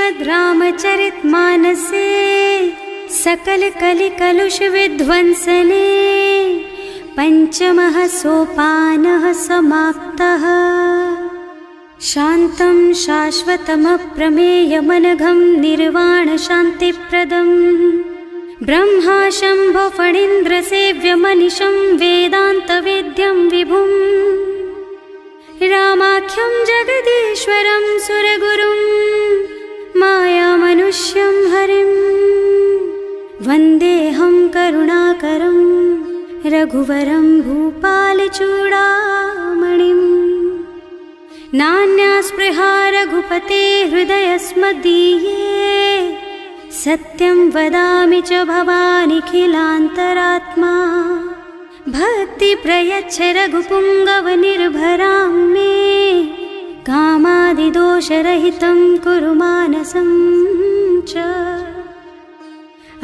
श्रीमद् रामचरितमानसे सकल कलि कलुष विध्वंसने पंचमः सोपानः समाप्तः। शान्तं शाश्वतमप्रमेयमनघं निर्वाण शान्तिप्रदं ब्रह्मा शम्भो फणीन्द्रसेव्यमनिशं वेदान्तवेद्यं विभुं रामाख्यं जगदीश्वरं सुरगुरुं मायामनुष्यं हरिं वन्देऽहं करुणाकरं रघुवरं भूपालचूडामणिम्। नान्यास्पृहा रघुपते हृदयस्मदीये सत्यं वदामि च भवानिखिलान्तरात्मा। भक्ति प्रयच्छ रघुपुङ्गवनिर्भरां मे कामादिदोषरहितं कुरु मानसं च।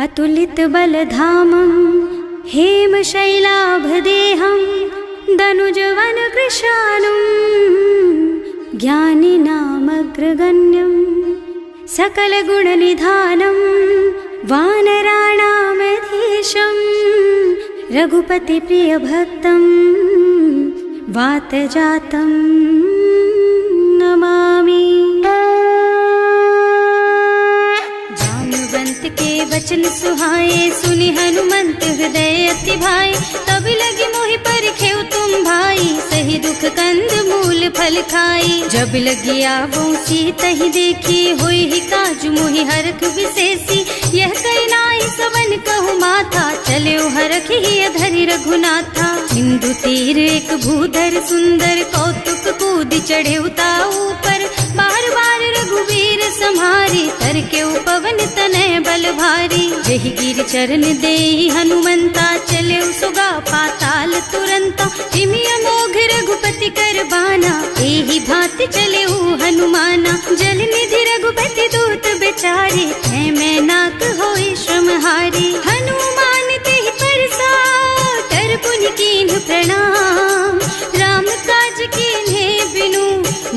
अतुलितबलधामं हेमशैलाभदेहं दनुजवनकृशानुं ज्ञानिनामग्रगण्यं सकलगुणनिधानं वानराणामधीशं रघुपतिप्रियभक्तं वातजातं नमामि। जाम्बवंत के वचन सुहाए सुनि हनुमंत हृदय अति भाए। तब लगी मोहि परिखेउ तुम भाई सही दुख कंद मूल फल खाई। जब लगी आवो सीतहि देखी होई ही काजु मोहि हरख विशेषी। यह कई नाई सवन कहु माथा चले हरख ही धरि रघुनाथा। सिंधु तीर एक भूधर सुंदर कौतुक कूद चढ़े उताऊ पर। बार बार रघुवीर सम्हारी तर के पवन तनय बल भारी। जहि गिर चरण देहि हनुमंता चले सुगा पाताल तुरंता। जिमि अमोघ रघुपति कर बाना एहि भांति चले हनुमाना। जल निधि रघुपति दूत बेचारे है मैं नाक होई श्रमहारी। हनुमान तेहि परसा कर पुनि कीन्ह प्रणाम। राम काज कीन्हे बिनु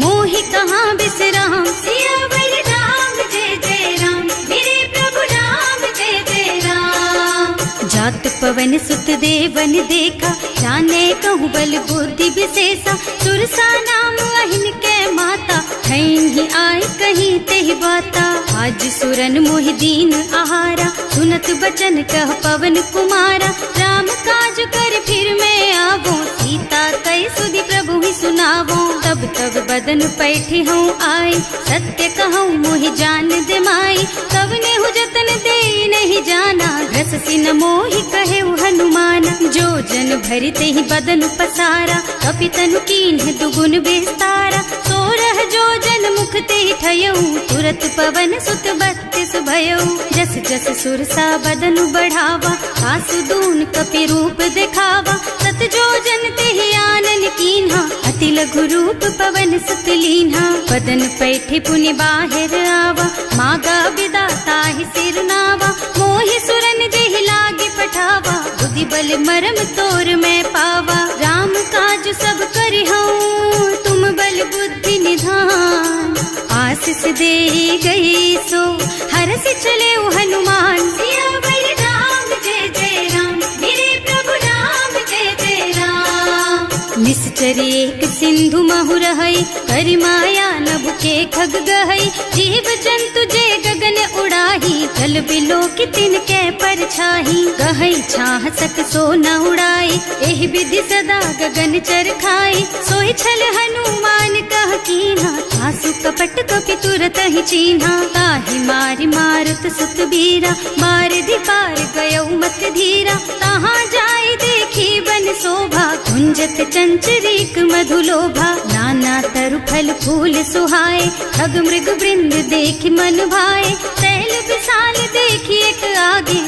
मोहि कहाँ बिसराम। सियावर राम जय जय राम मेरे प्रभु राम जय जय राम। जात पवन सुत देवन देखा जाने कहूँ बल बुद्धि विशेषा। सुरसा नाम अहिन के माता ही आय कहीं तेहि बाता। आज सुरन मोहि दीन आहारा सुनत बचन कह पवन कुमारा। राम काज कर फिर मैं आवो सीता कई सुधि प्रभु ही सुनावो। तब तब बदन पैठी हूँ आए सत्य कहूँ मोहि जान दे माई। कब ने हु जतन दे नहीं जाना घस सिन मोहि कहे हनुमाना। जो जन भरित ही बदन पसारा कपितनु कीन्ह दुगुन विस्तारा। सोरह जो जन मुख ते ठयऊ तुरत पवन सुत 32 भयऊ। जस जस सुरसा बदन बढ़ावा आसु दून कपि रूप दिखावा। सत जो जन ते आनन कीन्हा अति लघु रूप पवन सुत लीन्हा। बदन पैठे पुनि बाहिर आवा मागा बिदा ताहि सिर नावा। मोहि सुरन जेहि लागे पठावा बुद्धि बल मरम तोर मैं पावा। राम काज सब करिहऊँ तुम बल बुद्धि निधान। आशीष दे गई सो हरस चले हनुमान। सियावर राम जय जय राम मेरे प्रभु राम जय जय राम। निश्चर एक सिंधु महु रहई करि माया नभ के खग गहई। जीव जंतु जे गगन उड़ाही जल बिलो कि तिनके परछाही। गहई छाह सक सो न उड़ाई एहि विधि सदा गगन चर खाई। सोहि छल हनुमान कह कीन्हा आसु कपट कपि तुरत ही चीन्हा। ताहि मारि मारुत सुत बीरा मार पार गयौ मत धीरा। तहाँ जाय देखी बन शोभा कुंजत चंचरीक मधुलोभा। नाना तरु फल फूल सुहाए खग मृग वृंद देखि मन भाए। तैल विशाल देखि एक आगे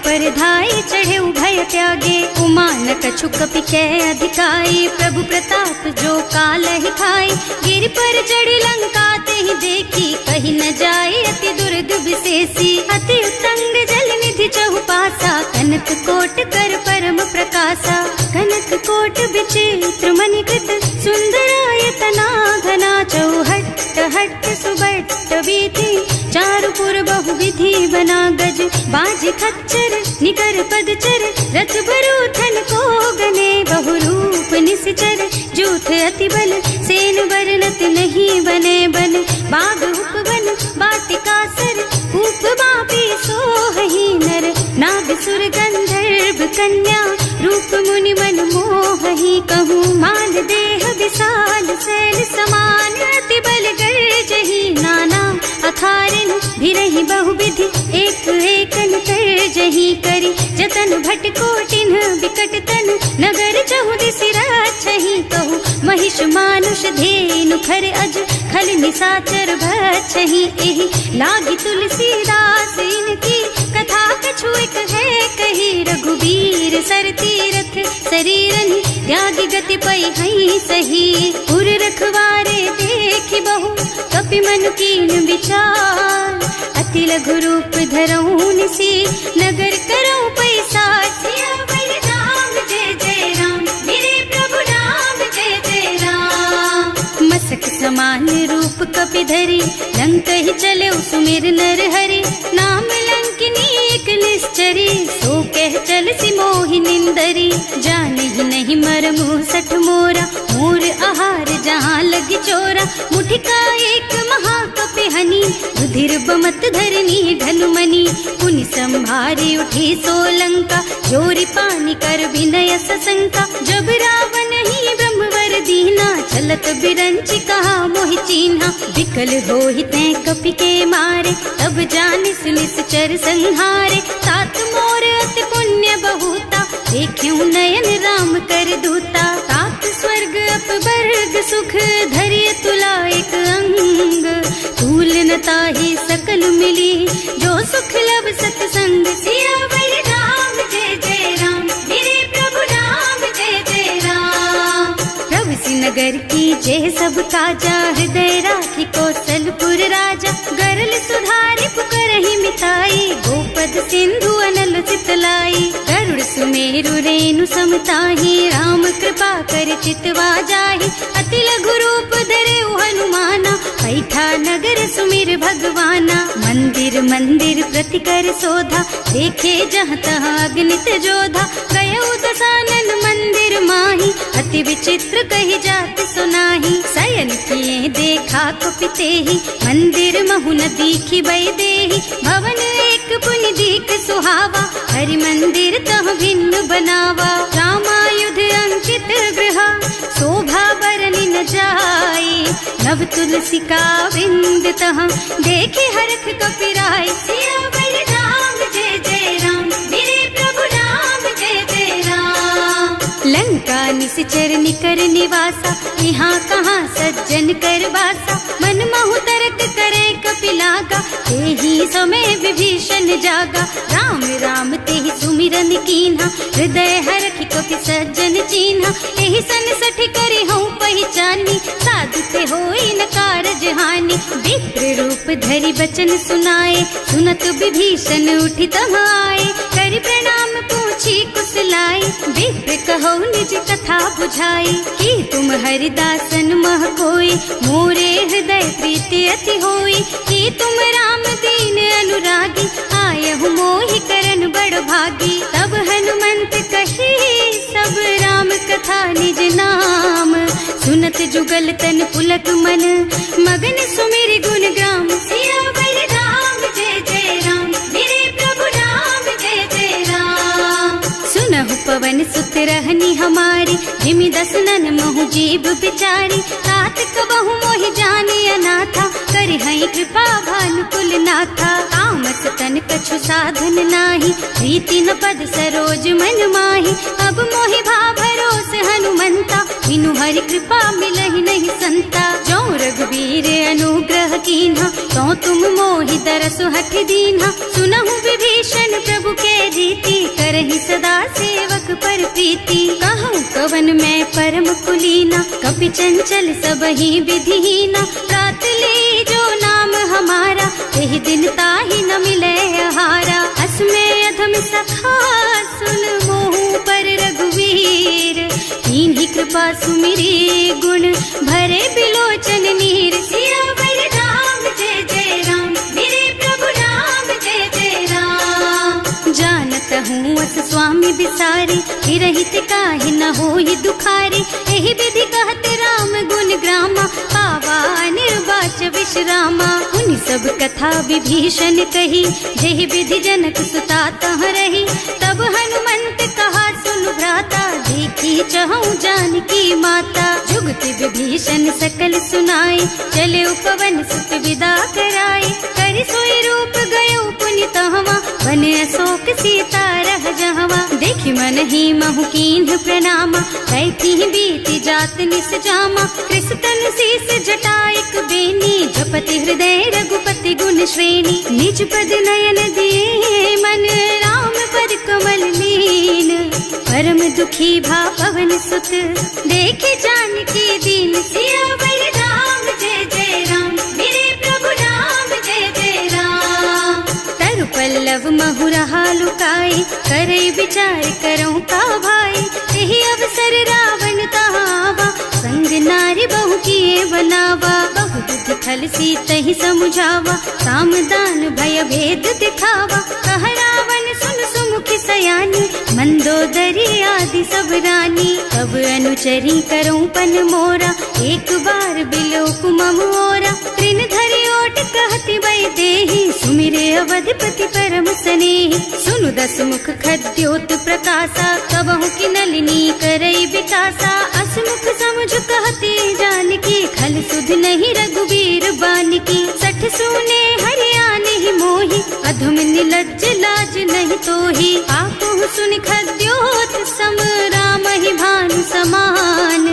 पर धाय चढ़े भय त्यागे। उमान कछु कपि कै अधिकाई प्रभु प्रताप जो काल ही खाई। गिर पर चढ़ी लंका ते ही देखी कहीं न जाए अति दुर्ग विशेषी। अति उत्तंग जल निधि चहुपासा कनक कोट कर परम प्रकाशा। कनक कोट चित्र मणिकृत सुंदरायतना घना चौहट्ट हट्ट सुबट्ट बीथी चारुपुर बहुविधि बना गज बाज खच्चर निकर पदचर रथ बरूथन को गने बहुरूप निश्चर जूथ अति बल सेन बरनत नहीं बने बन बाग उपवन बाटिका सर कूप बापी सोहही नर नाग सुर गंधर्व कन्या रूप मुनि मन मोहही कहूँ मान देह विशाल शैल समान अति बल गर्जही नाना अखारिन भिरहि बहुविधि एक एकन तरजही करी जतन भट कोटिन विकट तन नगर चहुदिसि राछहि कहूँ महिष मानुष धेनु खर अज खल निसाचर भक्षहि एहि लागी तुलसीदास इनकी कथा कछु एक है कही रघुबीर सर तीरथ शरीरनि त्यागी गति पई हई सही उर रखवारे देखि बहु कपि मन कीन विचार अति लघु रूप धरऊं निसी नगर करऊं पैसार सियावर राम जय जय राम मेरे प्रभु राम जय जय राम मसक समान रूप कपि धरी लंक ही चले सुमिर नर हरि नाम लंकिनी एक निश्चरी सो कह चल सी मोहि निंदरी जाने ही नहीं मरमु सठ मोरा मोर आहार जहाँ लग चोरा मुठिका एक महाकपि हनी रुधिर बमत धरनी ढलुमनी पुनि संभारी उठी सोलंका जोरी पानी कर विनय सशंका जब रावण ही ब्रह्मवर दीना चलत बिरंची कहा मोहि चीन्हा विकल होहि तै कपि के मारे तब जानिस निश्चर संहारे तात मोर अति पुण्य बहुता देखूं नयन राम कर दूता तात स्वर्ग अपवर्ग सुख धरिय तुला एक अंग तूल न ताहि सकल मिली जो सुख लब सत्संग सियावर राम जय जय राम मेरे प्रभु राम जय जय राम प्रभु नगर की जय सब काजा हृदय राखी कौशलपुर राजा गरल सुधारी पुकरहि मिताई गोपद सिंधु अनल चितलाई गरुड़ सुमेरु रेणु समताही राम कृपा कर चितवा जाहि अति लघु रूप धरे हनुमाना बैठा नगर सुमिर भगवाना मंदिर मंदिर प्रति कर सोधा देखे जहाँ तहाँ अग्नित जोधा गयो दसानन मंदिर माही अति विचित्र कही जाति सुनाही शयन किए देखा कुपिते ही मंदिर महु न दीखी बई देही भवन एक पुनि दीख सुहावा हरि मंदिर तह भिन्न बनावा रामायुध अंकित गृह शोभा बरनि न जाई नव तुलसी का बिंद तह देखे हरख कपिराई सियावर राम जय जय राम मेरे प्रभु राम जय जय राम लंका निश्चर निकर निवासा यहाँ कहाँ सज्जन कर वासा मन महु तरक करे कपिलागा तेहि समय विभीषण जागा राम राम तेहि सुमिरन कीन्हा हृदय हरखि कपि सज्जन चीन्हा एहि सन सठ करि हूँ पहचानी साधु ते होई न कारज हानि विप्र रूप धरि बचन सुनाए सुनत विभीषण उठि तहाँ आए करि प्रणाम पूछी कुशलाई विप्र कहो निज कथा बुझाई कि तुम हरिदासन मह कोई मोरे हृदय प्रीति अति होई कि तुम राम दीन अनुरागी आयहु मोहि करन बड़ भागी तब हनुमंत कही सब राम कथा निज नाम सुनत जुगल तन पुलक मन मगन सुमिर गुण ग्राम सियावर राम जय जय राम मेरे प्रभु राम जय जय राम सुनहु पवन सुत रहनी हमारी जिमि दसनन महु जीव बिचारी तात कबहु मोहि जानी अनाथा कर हई कृपा भानुकुल नाथा तामस तन कछु साधन नाही प्रीति न पद सरोज मन माही अब मोहि भा भरोस हनुमंता बिनु हरि कृपा मिलहि नहीं संता जो रघुबीर अनुग्रह कीन्हा तो तुम मोहि दरसु हठ दीन्हा सुनहु विभीषण प्रभु के रीति करहि सदा सेवक पर प्रीति कहूँ कवन मैं परम कुलीना कपि चंचल सबहि विधिहीना रात ले जो नाम हमारा एहि दिन ताहि न मिले हारा असमय अधम सखा सुन मोहु पर रघुवीर कीन्ही कृपा सुमिरे गुण भरे बिलोचन नीर। सियावर राम जय जय राम, मेरे प्रभु राम जय जय राम। जानत हूँ अस स्वामी बिसारी, रहित काहे न होई दुखारी। एहि विधि कहते राम गुण ग्रामा, पावा निर्वाच विश्रामा। उन सब कथा विभीषण कही, जेहि विधि जनक सुता तह रही। तब हनुमंत कहा सुन भ्राता, देखी चहु जानकी माता। जुगति विभीषण सकल सुनाई, चले उपवन सुत विदा कराई। करि सोई रूप गयो पुनि तहवा, बन अशोक सीता रह जहवा। देखि मन ही महु कीन्ह प्रणामा, कैथी बीति जात निस जामा। कृष तनु शीस जटाइक बेनी, जपति हृदय रघुपति गुण श्रेणी। निज पद नयन दिए मन, राम पद कमल लीन। परम दुखी भा पवन सुत, देखे जानकी दीन। सियावर राम जय जय राम, मेरे प्रभु राम जय जय राम। तरु पल्लव महुरहा लुकाई, करई विचार करऊं का भाई। यही अवसर रावण तहावा, संग नारी बहु किए बनावा। बहु बुद्धि खल सीतहि समुझावा, साम दान भय भेद दिखावा। कह रावण सुन सुमुखी सयानी, मंदोदरी आदि सब रानी। तब अनुचरी करऊं पन मोरा, एक बार बिलोक मम ओरा। त्रिन धरि ओट कहति वै देहि, सुमिरे अवधिपति परम स्नेहि। सुनु दस मुख खद्योत प्रकाशा, कबहु की नलिनी करई विकासा। असमुख समझ कहती जानकी, खल सुध नहीं रघुबीर बानकी। सठ सूने हरियाणा ही मोही, अधम निलज्ज लाज नहीं तोही। आपहु सुनि खद्योत सम, राम ही भानु समान।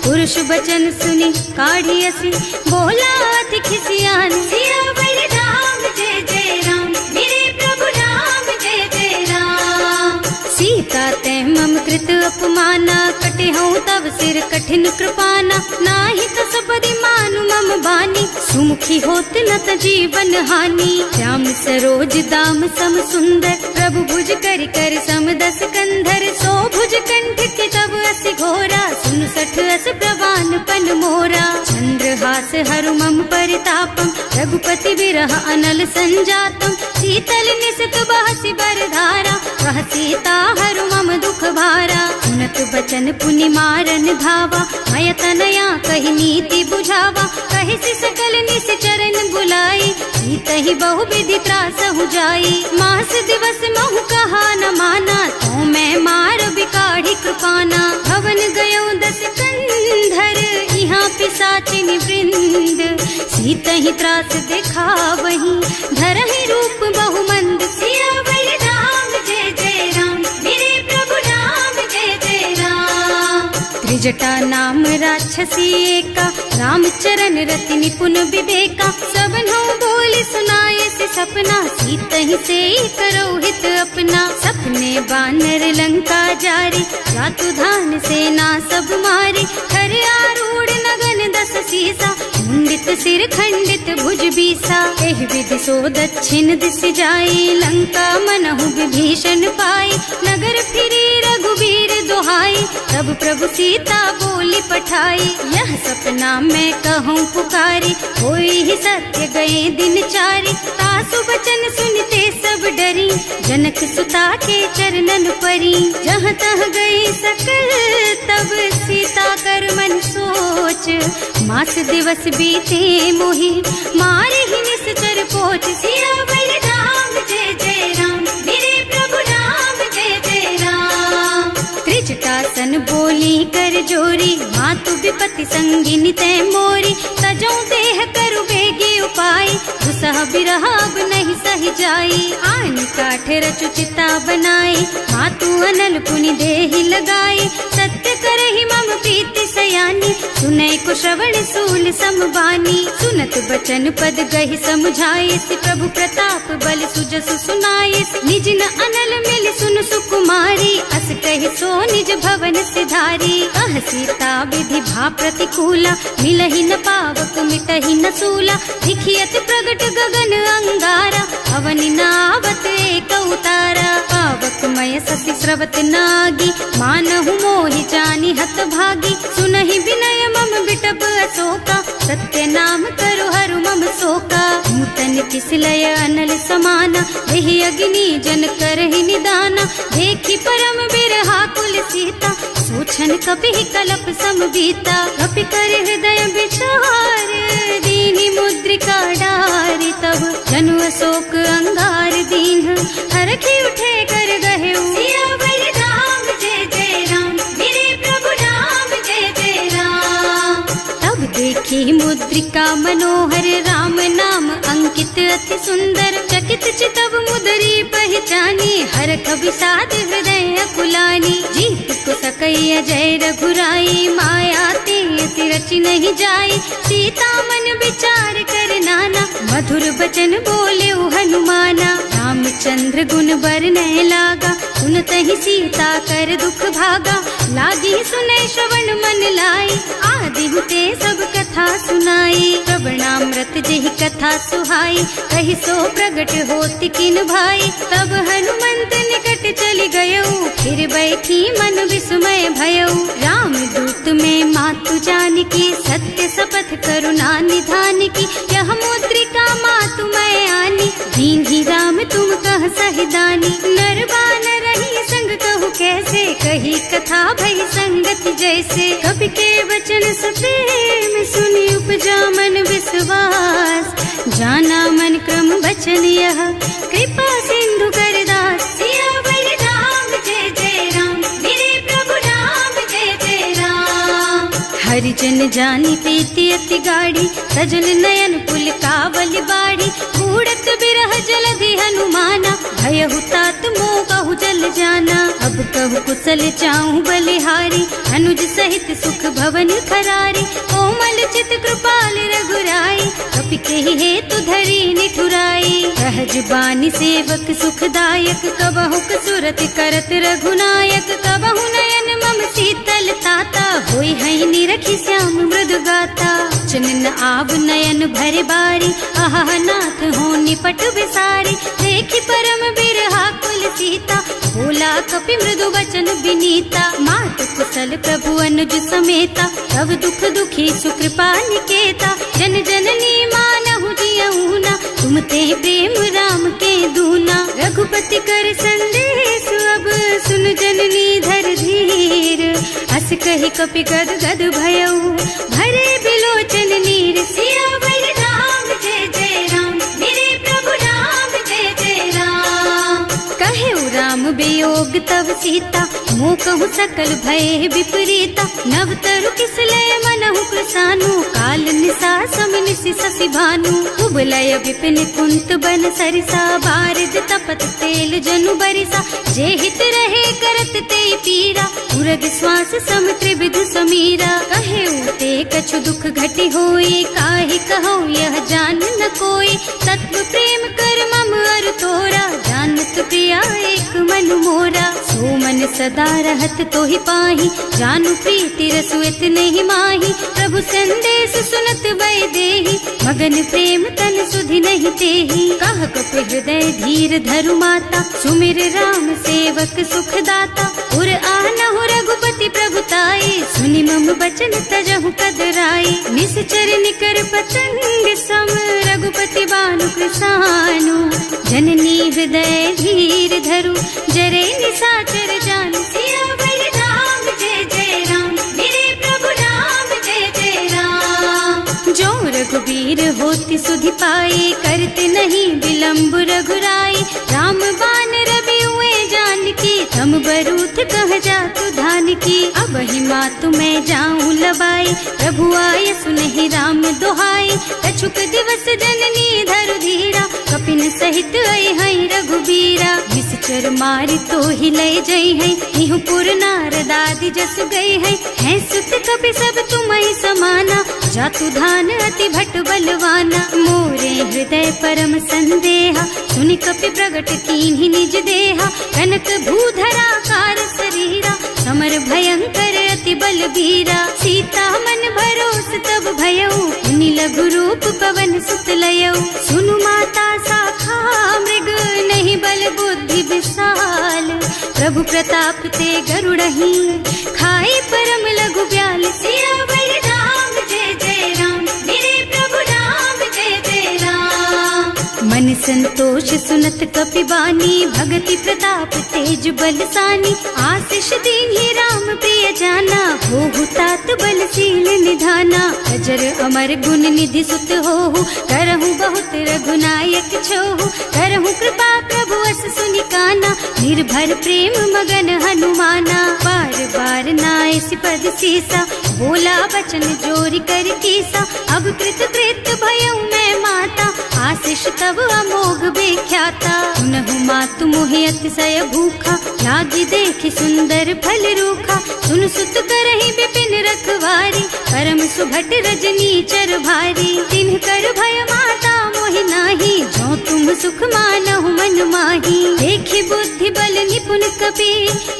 पुरुष बचन सुनि काढ़ी असी, बोला अति खिसियान। सियावर राम जय जय राम, मेरे प्रभु राम जय जय राम। सीता ते मम कृत अपमाना, कटे हूँ तब सिर कठिन कृपाना। नाही त सबदि मानु मम बानी, सुमुखी होत न त जीवन हानि। श्याम सरोज दाम सम सुंदर, प्रभु भुज कर कर सम दस कंधर। सो भुज कंठ के तब असि घोरा, सुन सठ अस प्रवान पन मोरा। चंद्रहास हरु मम परितापम, रघुपति विरह अनल संजातम। शीतल निसित बहसि बरधारा, वह सीता हरु मम दुख भारा। सुनत बचन पुनि मारन धावा, मय तनया कहि नीति बुझावा। कहि सि सकल निस चरण बुलाई, सीतहि बहु विधि त्रासहु जाई। मास दिवस महु कहा न माना, तो मैं मार बिकाढ़ी कृपाना। भवन गयो दस कंधर, यहाँ पिशाचिनी वृंद। सीतहि त्रास दिखावहीं, धरहि रूप बहु मंद। सियावर राम जय जय राम, मेरे प्रभु राम जय जय राम। त्रिजटा नाम राक्षसी एका, राम चरण रति निपुण विवेका। सबनों बोले सुनाए से सपना, सीतहि से करो हित अपना। सपने बानर लंका जारी, जातु धान सेना सब मारी। हर आरूढ़ नगन दस सीसा, मुंडित सिर खंडित भुज बीसा। एहि विधि सो दक्षिण दिस जाई, लंका मनहु विभीषण पाई। नगर फिरी रघुबीर दुहाई, तब प्रभु सीता बोली पठाई। यह सपना मैं कहूँ पुकारी, होई ही सत्य गए दिन चारि। तासु बचन सुनते सब डरी, जनक सुता के चरणन परी। जहाँ तह गई सकल तब सीता कर मन सोच। मास दिवस बीते मोहि, मारे ही निश्चर पोच। सियावर राम जय जय राम, मेरे प्रभु राम जय जय राम। त्रिजटा सन बोली कर जोरी, मातु विपति संगिनी तै मोरी। तजो देह करु बेगी उपाय, दुसह बिरह अब नहीं सही जाई। आन काठ रचु चिता बनाई, मातु अनल पुनि देहि लगाई। सत्य करहि मम प्रीति सयानी, सुनै को श्रवण सूल समबानी। सुनत बचन पद गहि समुझाई, प्रभु प्रताप बल सुजसु सुनाई। निज न अनल मिल सुन सुकुमारी, अस कहि सो निज भवन सिधारी। कह सीता विधि भा प्रतिकूला, मिलहि न पावक मिटहि न सूला। दिखियत प्रगट गगन अंगारा, अवनि नावत एक उतारा। पावकमय शशि स्रवत नागी, मानहु मोहि जानि हत भागी। सुनहि विनय मम बिटप अशोका, सत्य नाम करु हरु मम शोका। नूतन किसलय अनल समाना, देहि अग्नि जन करहि निदाना। देखि परम बिरहा कुल सीता, सोचन कपि कलप सम बीता। कपि कर हृदय विचार, दीनि मुद्रिका डारि। तब जनु अशोक अंगार दीन, हरखि उठे कर गहे। सियावर राम जय जय राम, मेरे प्रभु राम जय जय राम। तब देखी मुद्रिका मनोहर, राम नाम अंकित अति सुंदर। चकित चितव मुदरी पहचानी, हरख विषाद हृदय अकुलानी। जीत को सकैया जय रघुराई, माया ते अति रचि नहीं जाई। सीता मन विचार कर नाना, मधुर बचन बोले हनुमाना। रामचंद्र गुण बरनय लागा, सुनतहि सीता कर दुख भागा। लागी सुनै श्रवण मन लाई, आदि हुते सब कथा सुनाई। प्रवणामृत जेहि कथा सुहाई, कहि सो प्रगट होति किन भाई। तब हनुमंत निकट चली गयऊ, फिर बैठी मन विस्मय भयऊ। राम दूत में मातु जानकी, सत्य शपथ करुणा निधान की। यह मुद्रिका मातु मैं आनी, दीन्ही राम तुम कह सहिदानी। नरबान रही संग कहु कैसे, कही कथा भई संगति जैसे। कवि के वचन सप्रेम, सुनि उपजा मन विश्वास। जाना मन क्रम वचन यह, कृपा सिंधु कर दास। सियावर राम जय जय राम, मेरे प्रभु राम जय जय राम। हरिजन जानी प्रीति अति गाढ़ी, सजल नयन पुल कावल बाड़ी। बूढ़त बिरह जलधि हनुमाना, भयहु तात मोह कहु जल जाना। अब कहु कुशल चाहु बलिहारी, अनुज सहित सुख भवन खरारी। कोमल चित कृपाल रघुराई, कपि केहि हेतु धरी निठुराई। सहज बानी सेवक सुखदायक, कबहु सुरत करत रघुनायक। कबहु नयन मम शीतल ताता, होई हई निरखि श्याम मृदु गाता। चनन आव नयन भरे बारी, आहा नाथ हो निपट बिसारी। देखि परम बिरहा कुल सीता, बोला कपि मृदु वचन विनीता। मात कुशल प्रभु अनुज समेता, तब दुख दुखी सुकृपा निकेता। जन जननी मानहु जियऊ ना, तुम ते प्रेम राम के दूना। रघुपति कर संदेश, अब सुन जननी धर धीर। हस कहि कपि गद गद भयऊ, भरे बिलोचन नीर। सियावर राम जय जय राम, मेरे प्रभु राम जय जय राम। कहे राम वियोग तब सीता, मोह कहु सकल भय विपरीता। नव तरु किसलय मनहु कृसानु, काल निसा समिनिसि शशि भानु। कुबलय विपिन कुंत बन सरिसा, बारिज तपत तेल जनु बरिसा। जे हित रहे करत ते पीरा, उरग श्वास सम त्रिविध समीरा। कहे ते कछु दुख घटी होई, काहि कहो यह जान न कोई। तत्व प्रेम कर मम अर तोरा, जानत प्रिया एक मन मोरा। सो मन सदा रहत तोहि पाही, जानु प्रीति रसु इतने माही। प्रभु संदेश सुनत वै देहि, मगन प्रेम तन सुधि नहीं तेहि। कह कपि हृदय धीर धरु माता, सुमिर राम सेवक सुखदाता। उर आनहु रघुपति प्रभुताई, सुनि मम बचन तजहु कदराई। निश्चर निकर पतंग सम, रघुपति बानु कृसानु। जननी हृदय धीर धरु, जरे निशाचर जानु। सियावर राम जय जय राम, मेरे प्रभु राम जय जय राम। जो रघुबीर होति सुधि पाई, करते नहीं विलम्ब रघुराई। राम बान रवि हुए जानकी, थम बरूथ कह जातु धान की। अब ही मातु मैं जाऊं लबाई, प्रभु आय सुनहि राम दोहाई। कछुक दिवस जननी धरु धीरा, कपिन सहित आई हई रघुबीरा। निश्चर मारि तो ही लय जई है, इहु पुर नारद आदि जस गई है। हैं सुत कपि सब तुम्हि समाना, जातु धान अति भट बलवाना। मोरे हृदय परम संदेहा, सुनि कपि प्रगट कीन्हि निज देहा। कनक भूधरा कार शरीरा, समर भयंकर अति बलबीरा। सीता मन भरोस तब भयऊ, मुनि लघु रूप पवन सुत लयऊ। सुनु माता शाखा प्रताप ते गरुड़ही खाई परम लघु ब्याल। सियावर राम जय जय राम, मेरे प्रभु राम जय जय राम। मन संतोष सुनत कपि बानी, भगति प्रताप तेज बलसानी। आशीष दीन्हि राम प्रिय जाना, होहु तात बलशील निधाना। अजर अमर गुण निधि सुत होहु, करहु बहुत रघुनायक छोहु। करहु कृपा प्रभु अस सुनि काना, निर्भर प्रेम मगन हनुमाना। बार बार नाइस पद सीसा, बोला बचन जोरी कर कीसा। अब कृत कृत भयउ मैं माता, आशीष तब अमोघ बेख्याता। सुनहु मातु मोहि अतिशय भूखा, लागी देखि सुंदर फल रूखा। सुन सुत करहि विपिन रखवारी, परम सुभट रजनी चर भारी। तिन्ह कर भय माता मोहि नाही, जो तुम सुख मानहु मन माही। देखि बुद्धि बल निपुण कपि,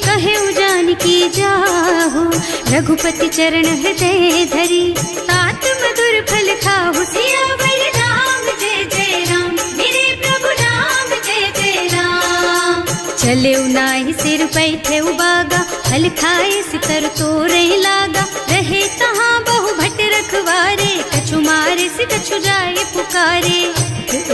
कहे जानकी जाहु। रघुपति चरण हृदय धरी, तात मधुर फल खाहु। सियावर राम जय जय राम, मेरे प्रभु राम जय जय राम। चले नाहि सिर बैठे बागा, फल खाए सितर तोरे लागा। रहे तहाँ बहु भट रखवारे, कछु मारे से कछु जाए पुकारे।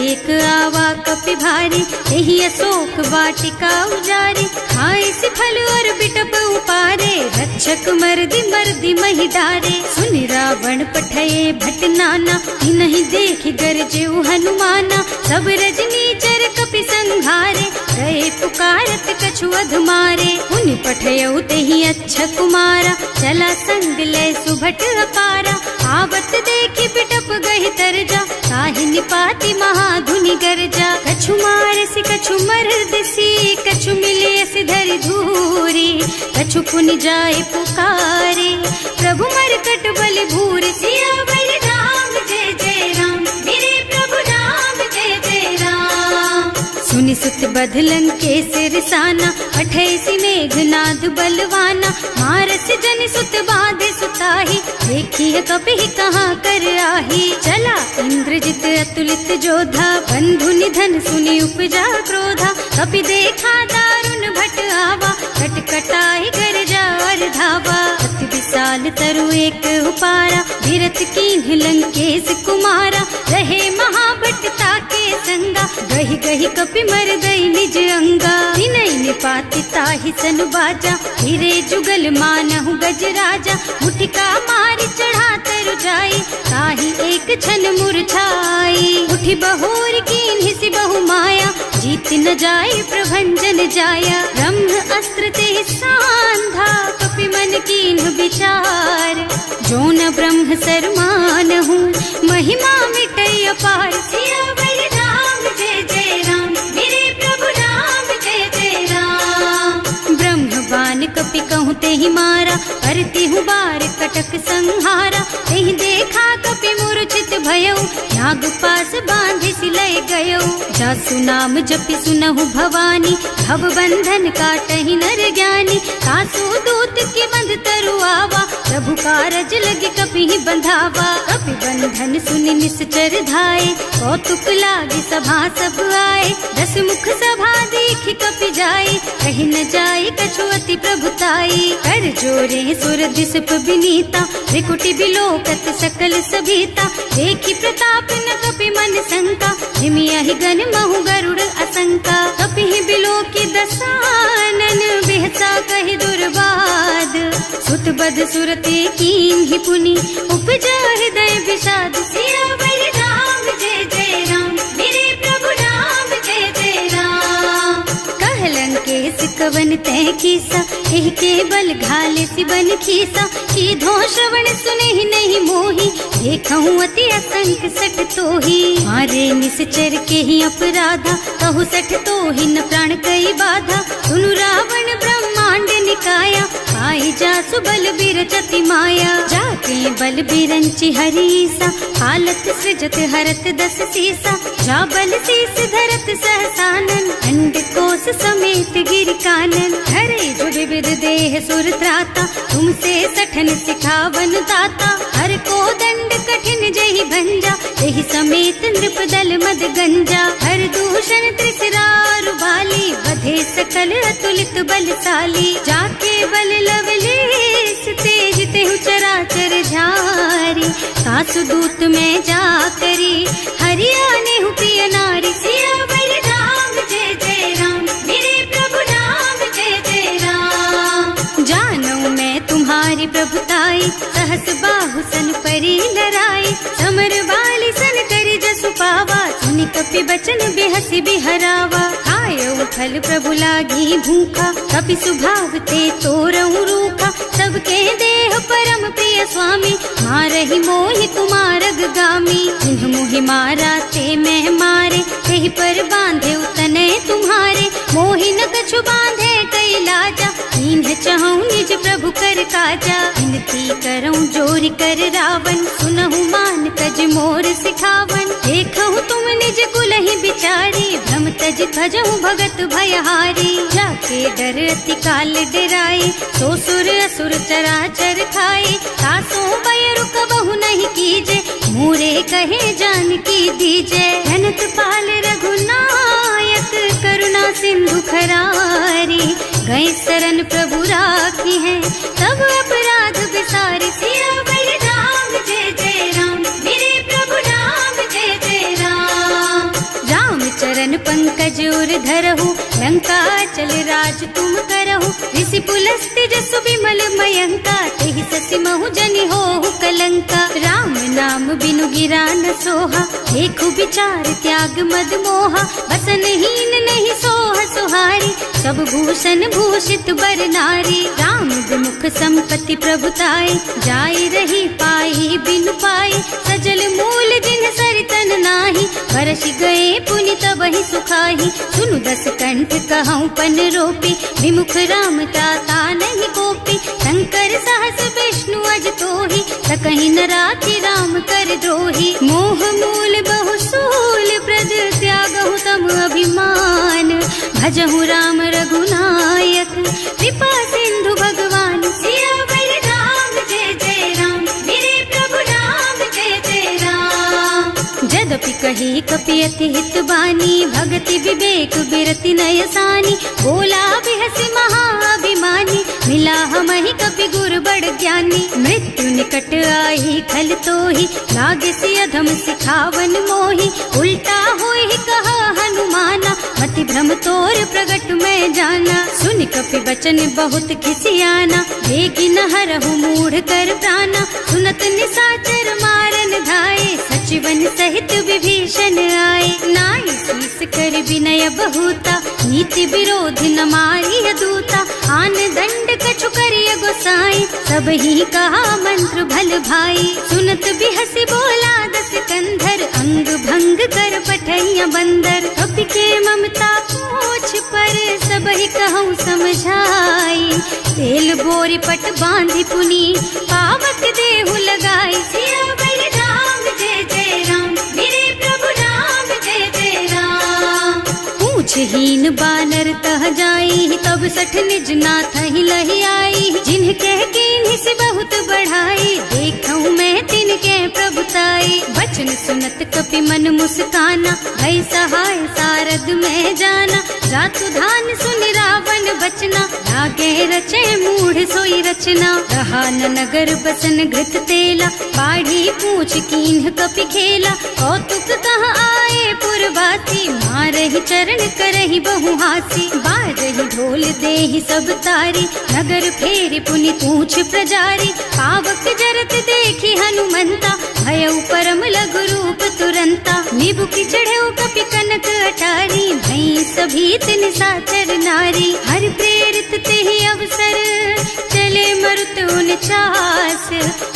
एक आवा कपि भारी, यही अशोक वाटिका उजारी। खाए से फल और बिटप उपारे, रक्षक मर्दी मर्दी मही डारे। सुनि रावण पठये भट नाना, नहीं देखि गरजे हनुमाना। सब रजनी चर कपि संघारे, गए पुकारत कछु अधमारे। उनि पठयउ तेहि अच्छा कुमारा, चला संग ले सुभट अपारा। आवत देखि बिटप गहि तरजा, ताहि निपाति महाधुनि गरजा। कछु मारसि कछु मरदसी, कछु मिले धरि धूरी। कछु पुनि जाए पुकारे, प्रभु मरकट बल भूरि। सियावर राम जय जय राम, मेरे प्रभु राम जय जय राम। सुनि सुत बधलन के सिरसाना, पठैसी मेघनाद बलवाना। मारस जन सुत बाधे सुताही, देखिए कपि कहाँ कर आही। चला इंद्रजित अतुलित जोधा, बंधु निधन सुनि उपजा क्रोधा। कपि देखा दारुण भट आवा, कटकटाई गरजा और धावा। अति विशाल तरु एक उपारा, विरत कीन्ह लंकेश कुमारा। रहे महाभट ताके संगा, गहि गहि कपि मर गई निज अंगा। विनय निपाति ताहि सन बाजा, हिरे जुगल मानहु गज राजा। मुठिका मारि चढ़ा तरु जाई, ताहि एक छन मुरझाई। उठि बहोर कीन्हि सि बहु माया, जीत न जाय प्रभंजन जाया। ब्रह्म अस्त्र ते सांधा, कपि मन कीन्ह विचार। जो न ब्रह्म सर मानहु, महिमा मिटै अपार। सियावर राम जय जय राम, मेरे प्रभु राम जय जय राम। ब्रह्म बान कपि कहूँ तेहि मारा, करती हूँ बार कटक संहारा। तेहि देखा कपि मूर्छित भयउ, नाग पास बांधि सिलय गयउ। जासु नाम जपि सुनहु भवानी, भव बंधन काटहि नर ज्ञानी। कासु दूत की बंध तरु आवा, प्रभु कारज लगे कपि बंधावा। कपि बंधन सुनि निश्चर धाये, कौतुक लागी सभा सब आए। 10 मुख सभा देखि कपि जाए, कहि न जाए कछु अति प्रभुताई। कर जोरे सुर दिसप विनीता, त्रिकुटि बिलोकत सकल सभीता। देखि प्रताप न कपि मन शंका, निमियहि गण महु गरुड़ असंका। कपि बिलोकि दसानन, बिहसा कहि दुर्बाद। सुत बद सुरते कीन्हि पुनि, उपजा हृदय विषाद। सियावर राम जय जय राम, मेरे प्रभु राम जय जय राम। कहलन केस कवन तै कीसा, एह के बल घाले सिबन खीसा। कीधो श्रवण सुने नहीं मोही, देखहु अति असंख सठ तोही। मारे निश्चर के ही अपराधा, कहु सठ तोहि न प्राण कई बाधा। सुनु रावण ब्रह्मांड निकाया, आई जासु बल बिरचति माया। जाके बल बिरंचि हरीसा, हालत सृजत हरत 10 सीसा। जा बल शीस धरत सहसानन, अंड कोस समेत गिर कानन। हरे जो विविध देह सुर त्राता, तुमसे सठन सिखावन दाता। हर को दंड कठिन जहि भंजा, तेहि समेत नृप दल मद गंजा। हर दूषण त्रिसरारु बाली, बधे सक सकल अतुलित बलशाली, जाके बल लवलेस तेज तेहु चराचर झारी। सासु दूत में जा करी हरियाणे हूँ प्रिय नारी, सियावर राम जय जय राम, मेरे प्रभु राम जय जय राम। जानू मैं तुम्हारी प्रभुताई, सहस बाहु सन परी लराई, समर वाली सन करी जसु पावा, सुनि कपि बचन बेहसी बिहरावा। खायऊ फल प्रभु लागी भूखा, कपि सुभाव ते तोरऊ रूखा, सबके देह परम प्रिय स्वामी, मारहि मोहि कुमारग गामी। जिन्ह मोहि मारा ते मैं मारे, तेहि पर बांधे उतने तुम्हारे, मोहि न कछु बांधे कई लाजा, इन्ह चहु निज प्रभु कर काजा। विनती करऊं जोरि कर रावण, सुनहु मान तज मोर सिखावन। देखहु तुम निज कुलहि बिचारी, भ्रम तज भजहु भगत भयहारी। जाके डर अति काल डराई, सो सुर असुर चराचर खाए, सासों बैरु कबहु नहीं कीजे, मोरे कहे जानकी दीजे। धनत पाल रघुनायक करुणा सिंधु खरारी, गए शरण प्रभु राखी है तब अपराध बिसारी। सियावर राम जय जय राम, मेरे प्रभु राम जय जय राम। राम चरण पंकज उर धरहु, लंका चल राज तुम करहु। ऋषि पुलस्त्य जसु विमल मयंका, तेहि ससि महु जनि होहु कलंका। राम नाम बिनु गिरा न सोहा, देखु विचार त्याग मद मोहा। बसनहीन नहीं सोह सुहारी, सब भूषण भूषित बर नारी। राम विमुख संपत्ति प्रभुताई, जाई रही पाई बिनु पाई। सजल मूल जिन सरितन नाही, बरस गए पुनि तबहि सुखाही। सुनु दस कंठ कहऊँ पन रोपी, विमुख राम त्राता नहीं कोपी। शंकर सहस विष्णु अज तोहि, सकहि न राखि राम कर द्रोही। मोह मूल बहु सूल प्रद, त्यागहु तम अभिमान। भजहु राम रघुनायक, कृपा सिंधु भगवान। सियावर राम जय जय राम, मेरे प्रभु राम जय जय राम। जदपि कही कपि अति हित बानी, भगति विवेक बिरति नय सानी। बोला बिहसि महाअभिमानी, मिला हमहि कपि गुर बड़ ज्ञानी। मृत्यु निकट आई खल तोहि, लागे सि अधम सिखावन मोहि। उल्टा होहि कहा हनुमाना, मति भ्रम तोर प्रगट में जाना। सुनि कपि बचन बहुत खिसियाना, देगी न हरहु मूढ़ कर प्राणा। सुनत निशाचर मारन धाये, सचिवन सहित विभीषण आए। नाई शीस कर विनय बहुता, नीति विरोध न मारिय दूता। आन दंड कछु करिय गोसाई, सब ही कहा मंत्र भल भाई। सुनत बिहसि बोला दस कंधर, अंग भंग कर पठैया बंदर। कपि के ममता पूछ पर, सब ही कहूँ समझाई। तेल बोरी पट बांधि पुनी, पावक देहु लगाई। सियावर राम जय जय राम, मेरे प्रभु राम जय जय राम। पूछहीन बानर तह जाई, तब सठ निज नाथ ही लही आई। जिन्ह कह कीन्हि से बहुत बढ़ाई, देखऊँ मैं तिनके प्रभुताई। वचन सुनत कपि मन मुस्काना, भई सहाय सारद में जाना। जातु धान सुनि रावण बचना, लागे रचे मूढ़ सोई रचना। रहा न नगर बसन घृत तेला, बाढ़ी पूछ कीन्ह कपि खेला। कौतुक कह आए पुरवासी, मारहि चरण करहि बहु हासी। बाजहि ढोल देहि सब तारी, नगर फेरि पुनि पूछ प्रजारी। पावक जरत देखि हनुमंता, भयउ परम लघु रूप तुरंता। निबुकि चढ़ऊ कपि कनक अटारी, भई सभीत निशाचर नारी। हर प्रेरित तेहि अवसर, चले मरुत उनचास।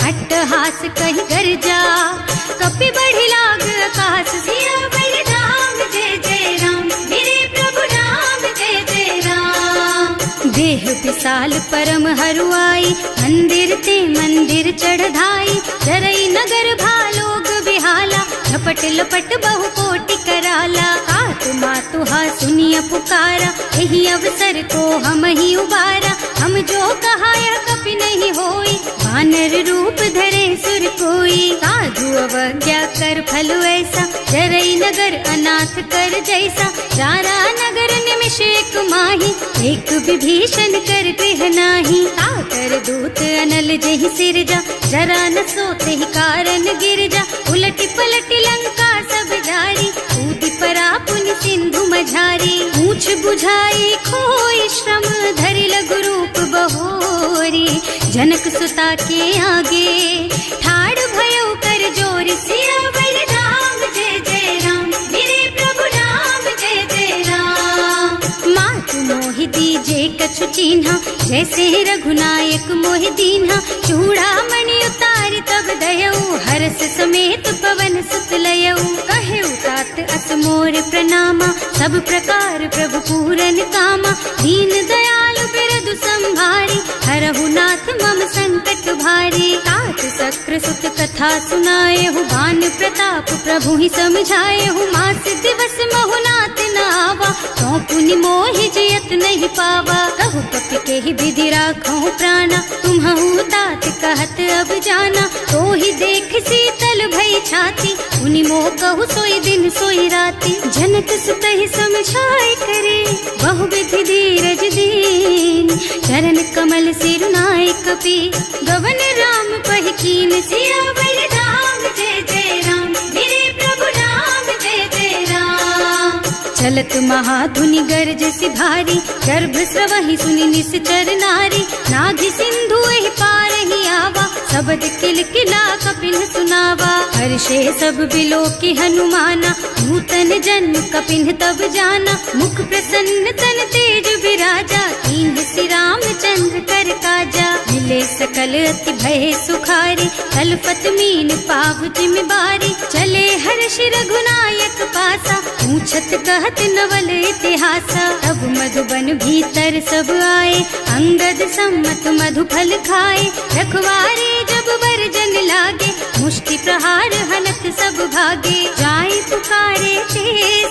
अट्टहास कहि गर्जा, कपि बढ़ि लाग आकाश। सियावर राम जय जय राम, मेरे प्रभु राम जय जय राम। देह विशाल परम हरुआई, मंदिर ते मंदिर चढ़धाई। जरई नगर भालोग बिहाला, झपट लपट बहु कोटि कराला। आत्मा तुहा सुनिय पुकारा, यही अवसर को हम ही उबारा। हम जो कहा यह कपि नहीं होई, वानर रूप धरे सुर कोई। साधु अवज्ञा कर फल ऐसा, जरई नगर अनाथ कर जैसा, जारा नगर निमिष एक माही, एक विभीषण कर गृह नाही। ताकर दूत अनल जहि सिरजा, जरा न सोते ही कारण गिर जा। उलटी पलटी लंका सब जारी, कूदी परा पुनि सिंधु मझारी। पूछ बुझाई खोई श्रम, धरि लघु रूप बहोरी। जनक सुता के आगे, ठाड़ भयो कर जोरी। सियावर राम जय जय राम, मेरे प्रभु राम जय जय राम। मातु मोहि दीजे कछु चिन्हा, जैसे रघुनायक मोहि दीन्हा। चूड़ामणि उतारि तब दयऊ, हरस समेत पवन सुत लयऊ। कहेउ तात अस मोर प्रणामा, सब प्रकार प्रभु पूरन कामा। दीन दयालु बिरदु संभारी, हरहु नाथ मम संकट भारी। तात सक्र सुत कथा सुनाएहु, बान प्रताप प्रभु ही समझाएहु। मास दिवस महु नाथ न आवा, तो पुनि मोहि जियत नहीं पावा। कहु कपि के ही विधि राखहु प्राणा, तुम्हु तात कहत अब जाना। तो ही देख शीतल भई छाती, उनि मोह कहु सोई दिन सोई राती। जनक सुत ही समझाए करे, बहु विधि धीरज दीन। चरण कमल सिरुनाए कपि, गवन राम पहि कीन। सियावर राम जय जय राम, मेरे प्रभु राम जय जय राम। चलत महाधुनि गर्ज सि भारी, गर्भ स्रवहि सुनि निश्चर नारी। नाभि सिंधु एहि पार ही आवा, शब्द किलकिला कपिन सुनावा। हर्षे सब बिलो की हनुमाना, नूतन जन्म कपिन तब जाना। मुख प्रसन्न तन तेज विराजा, कीन्ह श्री रामचंद्र कर काजा। मिले सकल अति भय सुखारी, तलपत मीन पाव जिम बारी। चले हर्ष रघुनायक पासा, पूछत कहत नवल इतिहासा। तब मधुबन भीतर सब आए, अंगद सम्मत मधु फल खाए। रखवारे जब बरजन लागे, मुष्टि प्रहार हनत सब भागे। जाय पुकारे ते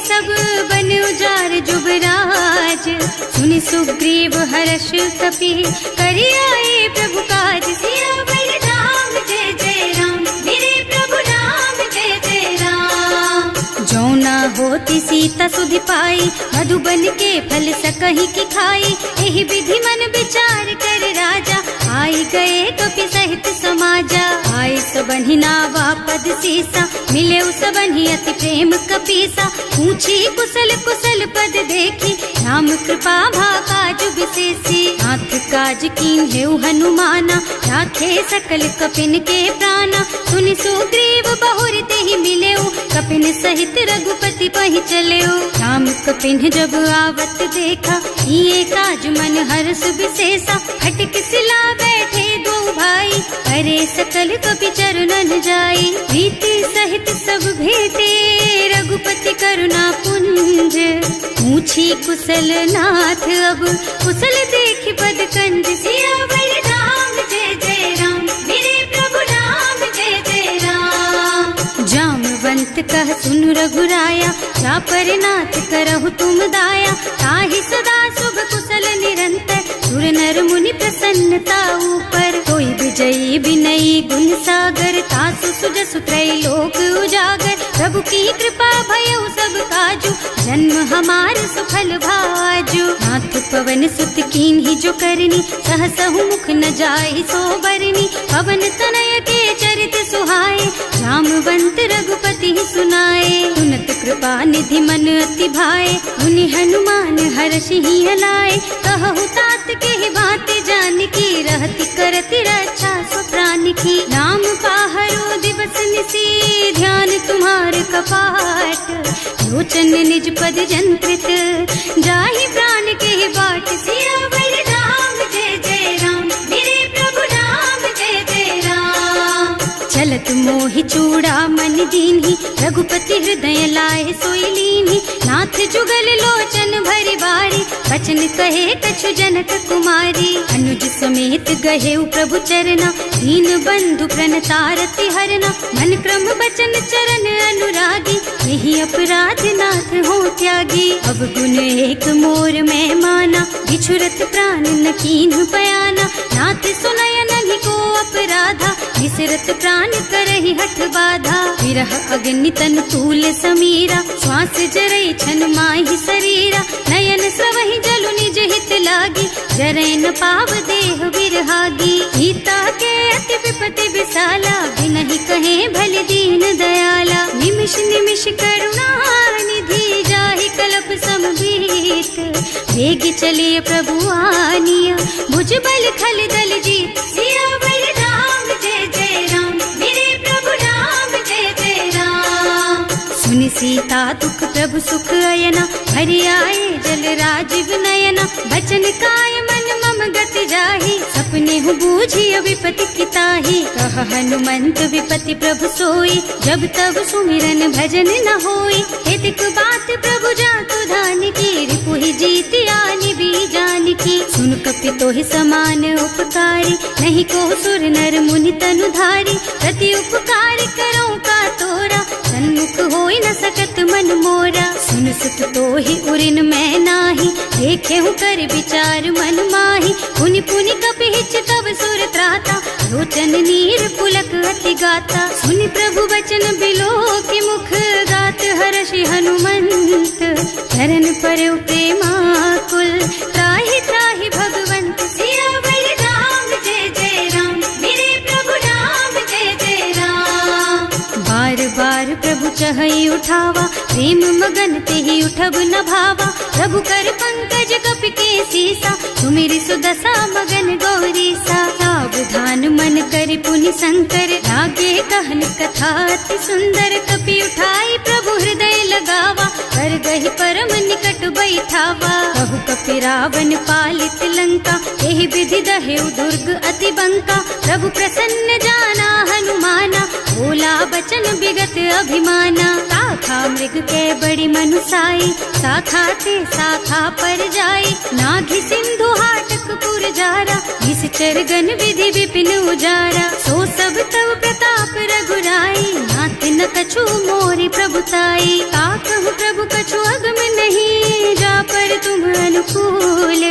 सब, बन उजार जुबराज। सुनि सुग्रीव हर्ष कपि, करि आए प्रभु काज। सियावर राम जय जय राम, मेरे प्रभु राम जय जय राम। जो ना होती सीता सुधि पाई, मधुबन के फल सकहि की खाई। एहि विधि मन विचार कर राजा, आई गए कपि सहित समाजा। आए सबन्हि नावा पद सीसा, मिले सबन्हि अति प्रेम कपीसा। पूछी कुशल कुशल पद देखी, राम कृपा भाका जुग विशेषी। नाथ काज कीन्हेउ हनुमाना, राखे सकल कपिन के प्राणा। सुनि सुग्रीव बहुर तेहि मिलेउ, कपिन सहित रघुपति पहि चलेउ। राम कपिन जब आवत देखा, ये काज मन हर्ष विशेषा। फटक सिला बैठे दो भाई, अरे सकल कपि चरणन जाई। प्रीति सहित सब भेटे, रघुपति करुणा पुंज। पूछी कुशल नाथ अब, कुशल देखि पद कंज। सियावर राम जय जय राम, मेरे प्रभु राम जय जय राम। जामवंत कह सुनु रघुराया, चापर नाथ करहु तुम दाया। ताहि सदा शुभ कुशल निरंतर, सुर नर मुनि प्रसन्नता ऊपर। कोई विजयी विनयी गुण सागर, तासु सुजसु त्रैलोक उजागर। प्रभु की कृपा भयउ सब काजू, जन्म हमार सुफल भाजू। नाथ पवन सुत कीन्ही जो करनी, सहसहु मुख न जाहि सो बरनी। पवन तनय के चरित सुहाए, जामवंत रघुपति सुनाए। सुनत कृपा निधि मन अति भाए, मुनि हनुमान हर्षि हलाए। कहु तात के बात जानकी, रहति करति रक्षा सो प्राण की। नाम पाहरो दिवस निसी, ध्यान तुम्हार कपाट। लोचन निज पद जंत्रित, जाहि प्राण के बाट। सियावर राम जय जय राम, मेरे प्रभु राम जय जय राम। चलत मोहि चूड़ामणि दीन्ही, रघुपति हृदय लाए सोई लीन्ही। नाथ जुगल लोचन भरि बारी, बचन कहे कछु जनक कुमारी। अनुज समेत गहेउ प्रभु चरना, दीन बंधु प्रणतारति हरना। मन क्रम बचन चरण अनुरागी, यही अपराध नाथ हो त्यागी। अब गुण एक मोर में माना, बिछुरत प्राण न कीन्ह बयाना। नाथ सुनय नहीं को अपराधा, विसरत प्राण करहि हठ बाधा। विरह अग्नि तन तूल समीरा, श्वास जरई छन माहि शरीरा। नयन स्रवहि जलु निज हित लागी, जरै न पाव देह बिरहागी। गीता के अति विपति विसाला, बिनहि कहे भल दीन दयाला। निमिष निमिष करुणा निधि, जाहि कल्प समबीत। वेग चलिए प्रभु आनिया, भुज बल खल दल जीत। सियावर राम जय जय राम, मेरे प्रभु राम जय जय राम। सुनि सीता दुख प्रभु सुख अयना, हरि आए जल राजीव नयना। बचन काय मन मम गति जाहि, सपने हूँ बूझी विपति किताहि। कह हनुमंत विपति प्रभु सोई, जब तब सुमिरन भजन न होई। हेतिक बात प्रभु जातु धान की, रिपुहि जीति आनि भी जान की। सुन कपि तोहि समान उपकारी, नहीं को सुर नर मुनि तनु धारी। प्रति उपकार करो का तोरा, सन्मुख होई न सकत मन मोरा। सुन सुत तोहि उरिन मैं नाही, देखे हूँ कर विचार मन माही। पुनि पुनि कपि हिच तब सुर त्राता, लोचन नीर पुलक अति गाता। सुनि प्रभु बचन बिलो की मुख, गात हर्षि हनुमंत। चरण परउ प्रेमाकुल, त्राहि त्राहि भगवंत। सियावर राम जय जय राम, मेरे प्रभु राम जय जय राम। बार बार प्रभु चहई उठावा, प्रेम मगन तेहि उठब न भावा। प्रभु कर पंकज कपि के सीसा, सुमिरि सुदशा मगन गौरीसा। सावधान मन करि पुनि शंकर, लागे कहन कथा अति सुंदर। कपि उठाई प्रभु हृदय लगावा, कर गहि परम निकट बैठावा। कहु कपि रावण पालित लंका, एहि विधि दहेउ दुर्ग अति बंका। प्रभु प्रसन्न जाना हनुमाना, बोला बचन विगत अभिमाना। शाखा मृग के बड़ी मनुसाई, शाखा ते शाखा पर जाई। नाघि सिंधु हाटक पुर जारा, निश्चर गण विधि विपिन उजारा। सो सब तव प्रताप रघुराई, नाथ न कछु मोरि प्रभुताई। का कहु प्रभु कछु अगम नहीं, जा पर तुम अनुकूल।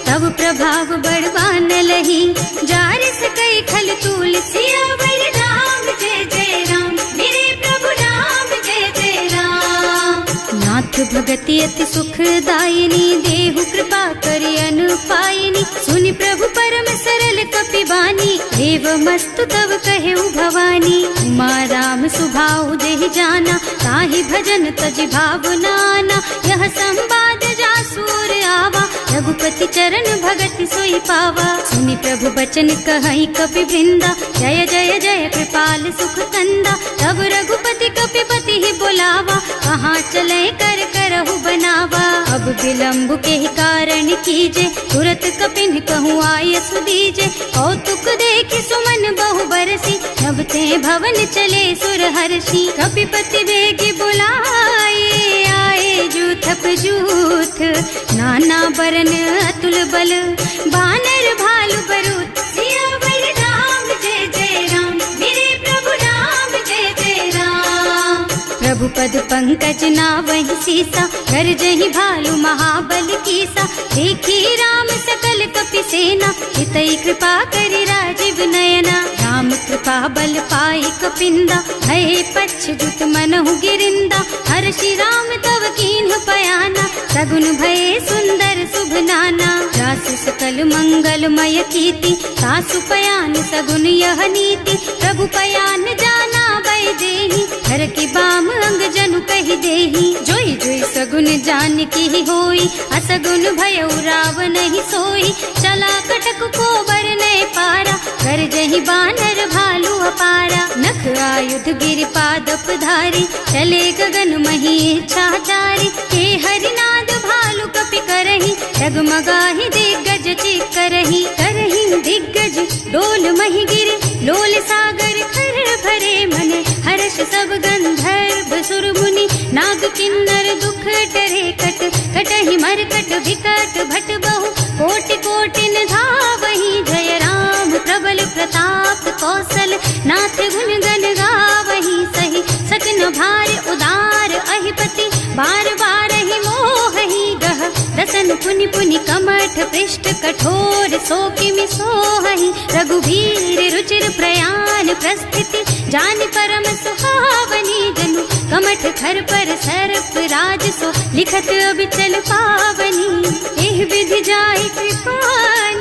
तब प्रभाव बड़वान लही, जार सकई खल तूल। सियावर राम जय जय राम, मेरे प्रभु राम जय जय राम। नाथ भगति अति सुखदायिनी, देहु कृपा करि अनुपायिनी। सुनि प्रभु परम सरल कपि बानी, देव मस्तु तव कहेउ भवानी। उमा राम सुभाउ जेहि जाना, ताहि भजन तजि भावनाना। यह संवाद जासुर आवा, रघुपति चरण भगति सोई पावा। सुनि प्रभु बचन कहई कपि वृंदा, जय जय जय कृपाल सुख कंदा। तब रघुपति कपि पति ही बोलावा, कहाँ चले कर करहु बनावा। अब विलम्ब के कारण कीजे, तुरत कपिन कहूँ आय सुदीजे। कौतुक देखि सुमन बहु बरसी, नभ ते भवन चले सुर हर्षि। कपिपति बेगी बुलाए, आए जूथप जूथ। नाना बरन अतुल बल, बानर भालु बरूथ। सियावर राम जय जय राम, मेरे प्रभु राम जय जय राम। प्रभु पद पंकज नावहि सीसा, कर जहि भालु महाबल कीसा। देखी राम सकल कपि सेना, हितई कृपा करि राजीव नयना। राम कृपा बल पाई कपिंदा, भये पच्छ्युत मनहु गिरिंदा। हर्षि राम तव कीन्ह पयाना, सगुन भये सुंदर शुभ नाना। जासु सकल मंगलमय कीर्ति, सासु पयान सगुन यह नीति। प्रभु पयान जाना बै देहि, हर की बाम अंग जनु कहि देहि। जोई जोई सगुन जान की होई, असगुन भयउ रावण ही सोई। चला कटक को बरने पारा, कर जहि बानर भालु अपारा। नख आयुध गिरि पादप धारी, चले गगन मही इच्छाचारी। हे हरिनाद भालु कपि करहि, डगमगाहि दिग्गज चित करहि। करहि दिग्गज डोल मही गिरि, लोल सागर खर भरे मन। हर्ष सब गंधर्व सुर मुनि, नाग किन्नर दुख टरे कट। कटहि मरकट विकट भट बहु, कोटि कोटिन धावहि। जय राम प्रबल प्रताप कौशल, नाथ गुण गण गावहि। सही सकन भार उदार अहिपति, बार बार ही मोहि गह दसन पुनि पुनि कमठ पृष्ठ कठोर सो किमि सोहहि रघुवीर रुचिर प्रयाण प्रस्थिति जान परम सुहावनी जनु कमठ खर पर सर्प राज सो लिखत अबिचल पावनी एह विधि जाहि कृपा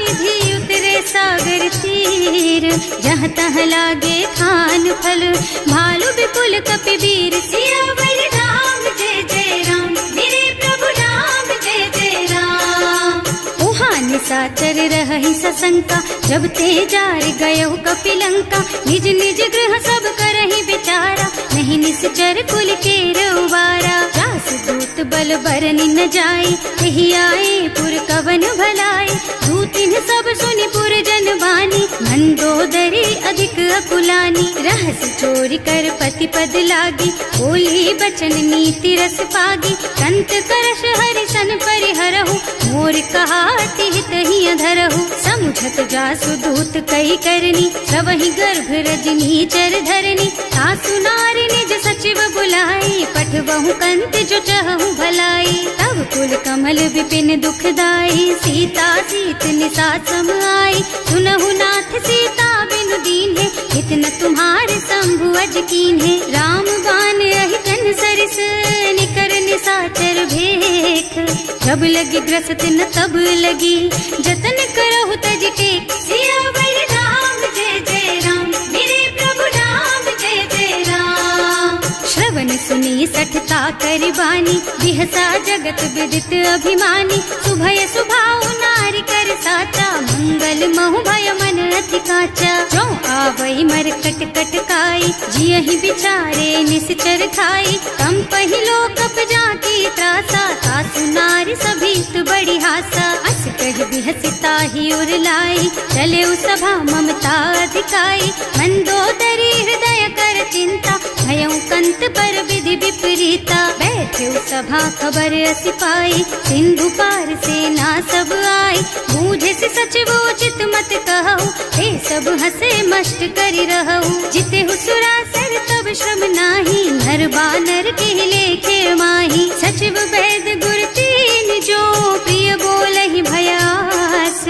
निधि उतरे सागर तीर जहाँ तहाँ लागे खान फल भालु विपुल कपिवीर सियावर राम जय जय राम मेरे प्रभु राम जय जय राम। उहाँ निशाचर रहहि सशंका जब ते जार गयो कपिलंका निज निज गृह सब करहि विचारा नहीं निश्चर कुल के उबारा जास दूत बल बरनि न जाई यही आए पुर कवन भलाई दूतिन सब सुनि पुर जन बानी मंदोदरी अधिक अकुलानी रहस चोरी कर पति पद लागी बोली बचन नीति रस पागी कंत करश हरि सन परिहरहु मोर कहाति हित ही अधरहु समुझत जासु दूत कही करनी सबहि गर्भ रजनी चर धरनी सासु नारी निज सचिव बुलाई पठवहु कंत जो चहु भलाई तब कुल कमल विपिन दुखदाई सीता सीत निसात सम आई सुनहु नाथ सीता बिनु दीन्हे इतना तुम्हारे शंभु अज कीन्हे राम बान अहितन सरिस निकर निसाचर भेख जब लगी ग्रसत न तब लगी जतन करहु तज टेक सियावर राम जय जय राम मेरे प्रभु राम जय जय राम। श्रवण सुनी सठता करिबानी बिहसा जगत विदित अभिमानी सुभय सुभाउ नारी कर साचा मंगल महु भय मन अति काचा जो आवई मर कट कट काई जियहि बिचारे निश्चर खाई कम पहिलो कप जाकी त्रासा सासु नारी सभीत बड़ी हासा अस कह बिहसिता ही उर लाई चले सभा ममता अधिकाई मंदोदरी हृदय कर चिंता भयउ कंत पर विधि विपरीता बैठे सभा खबर असी पाई सिंधु पार सेना सब आई बूझे से सचिव उचित मत कहु हे सब हंसे मस्त करि रहु जिते हुसुरासर तब श्रम नाही नर बानर के लेखे माही सचिव वैद गुर तीन जो प्रिय बोलहि भयास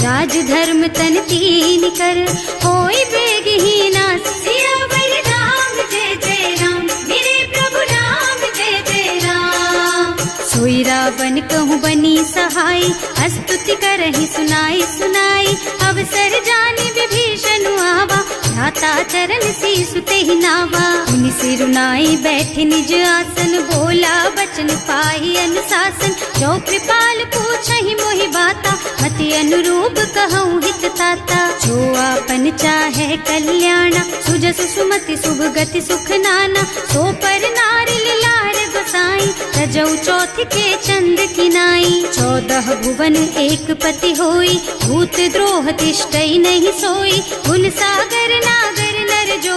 राज धर्म तन तीन कर होई बेगहीना सियावर राम जय जय राम मेरे प्रभु राम जय जय राम। सोई रावण कहूँ बनी सहाय स्तुति करहि सुनाई सुनाई अवसर जानी विभीषण आवा भ्राता चरण शीसु तेहि नावा मुनि सिरुनाई बैठे निज आसन बोला बचन पाई अनुशासन जो कृपाल पूछहि मोहि बाता मति अनुरूप कहूँ हित ताता जो आपन चाहे कल्याणा सुजस सुमति शुभ गति सुख नाना सो पर नारी लार गोसाई रजौ चौथ के चंद किनाई 14 भुवन एक पति होई भूत द्रोह तिष्ठई नहीं सोई गुण सागर नागर नर जो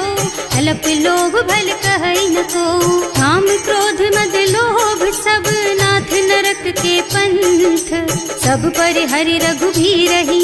अल्प लोभ भल कहई न को काम क्रोध मद लोभ सब नाथ नरक के पंथ सब पर हरि रघुबीर रही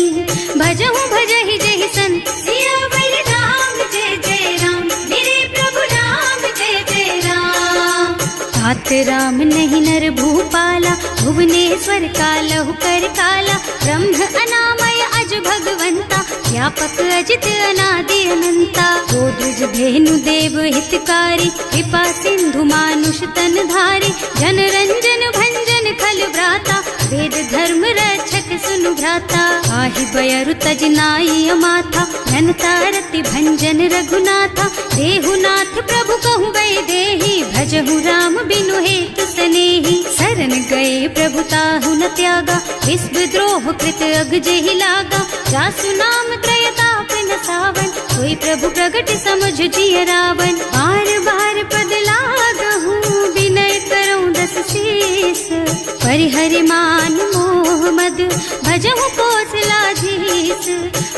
भजहु भजहि जहि संत सियावर राम जय जय राम मेरे प्रभु राम जय जय राम। तात राम नहीं नर भूपाला भुवनेश्वर कालहु कर काला ब्रह्म अनामय अज भगवंता व्यापक अजित अनादि अनंता गोद्विज धेनु देव हितकारी कृपा सिंधु मानुष तन धारी जन रंजन भंजन खल व्राता वेद धर्म रक्षक सुनु भ्राता आहि बयरु तज नाई अमाथा घनता रति भंजन रघुनाथा देहुनाथ प्रभु कहु गए देहि भजहु राम बिनु हेतु सनेहि शरण गए प्रभु ताहु न त्यागा विश्व द्रोह कृत अग जेहि लागा जासु नाम त्रयताप न सावन कोई प्रभु प्रगट समझ जिय रावण बार बार पद लागहु विनय करऊं दस शीस परिहरि मान मोह मद भजहु कौशलाधीश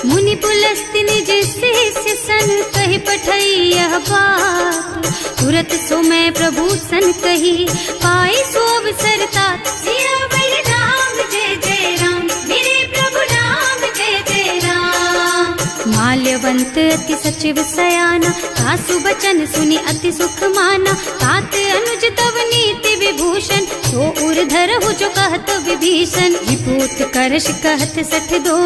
मुनि पुलस्त्य निज शिष्य सन कहि पठई यह बात तुरत सो मैं प्रभु सन कही पाई सो अवसर तात सियावर राम जय जय राम मेरे प्रभु राम जय जय राम। माल्यवंत अति सचिव सयाना सासु बचन सुनि अति सुख माना तात अनुज तव नीति विभूषण सो उर धरहु जो कहत विभीषण, विपूत करश कहत सठ दो,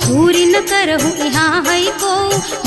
पूरी न करहु यहाँ है को,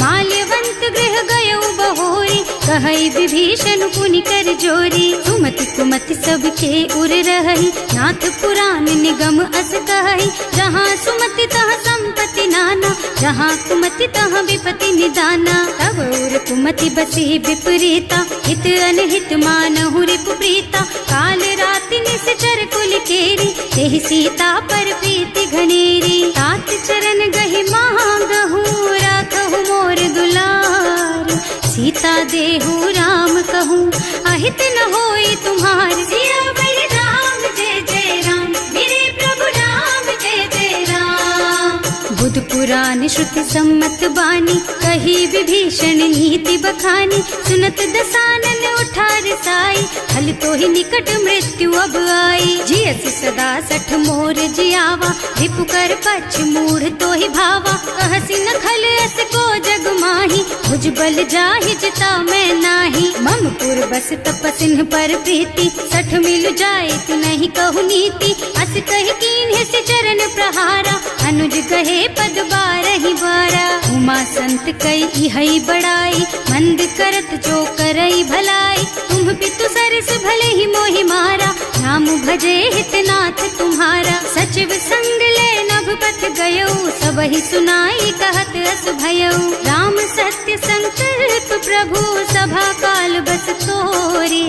माल्यवंत गृह गयो बहोरी, कहई विभीषण पुनि कर जोरी, सुमति कुमति सबके उर रही, नाथ पुराण निगम अस कहई, जहाँ सुमति तहाँ संपत्ति नाना, जहाँ कुमति तहाँ विपत्ति निदाना, तब उर कुमति बसी विपरीता, हित अनहित मानहु रिपु प्रीता, काल राति निश्चर कुल केरी, तेहि सीता पर प्रीति घनेरी, तात चरण गहि मांगहु, राखहु मोर दुलार, सीता देहु राम कहूँ, अहित न होई तुम्हार, सियावर राम जय जय राम, मेरे प्रभु राम जय जय राम। बुध पुराण श्रुति सम्मत बानी, कही विभीषण नीति बखानी, सुनत दसानन उठा रसाई, हल तो ही निकट मृत्यु अब आई, जियस सदा सठ मोर जियावा, रिपु कर पछ मूढ़ तो ही भावा, कहसी न खल अस को जग माही, भुज बल जाहि जिता मैं नाही, मम पुर बस तपसिन पर प्रीति, सठ मिल जाए तु नहीं कहु नीति, अस कहि कीन्हे से चरण प्रहारा, अनुज कहे पद बारहि बारा, उमा संत कई हई बड़ाई, मंद करत जो करई भलाई, तुम पितु सरस भले ही मोहि मारा, नाम भजे हितनाथ तुम्हारा, सचिव संग ले नभ पथ गयो, सबहि सुनाई कहत अस भयो, राम सत्य संकल्प प्रभु सभा काल बस तोरे,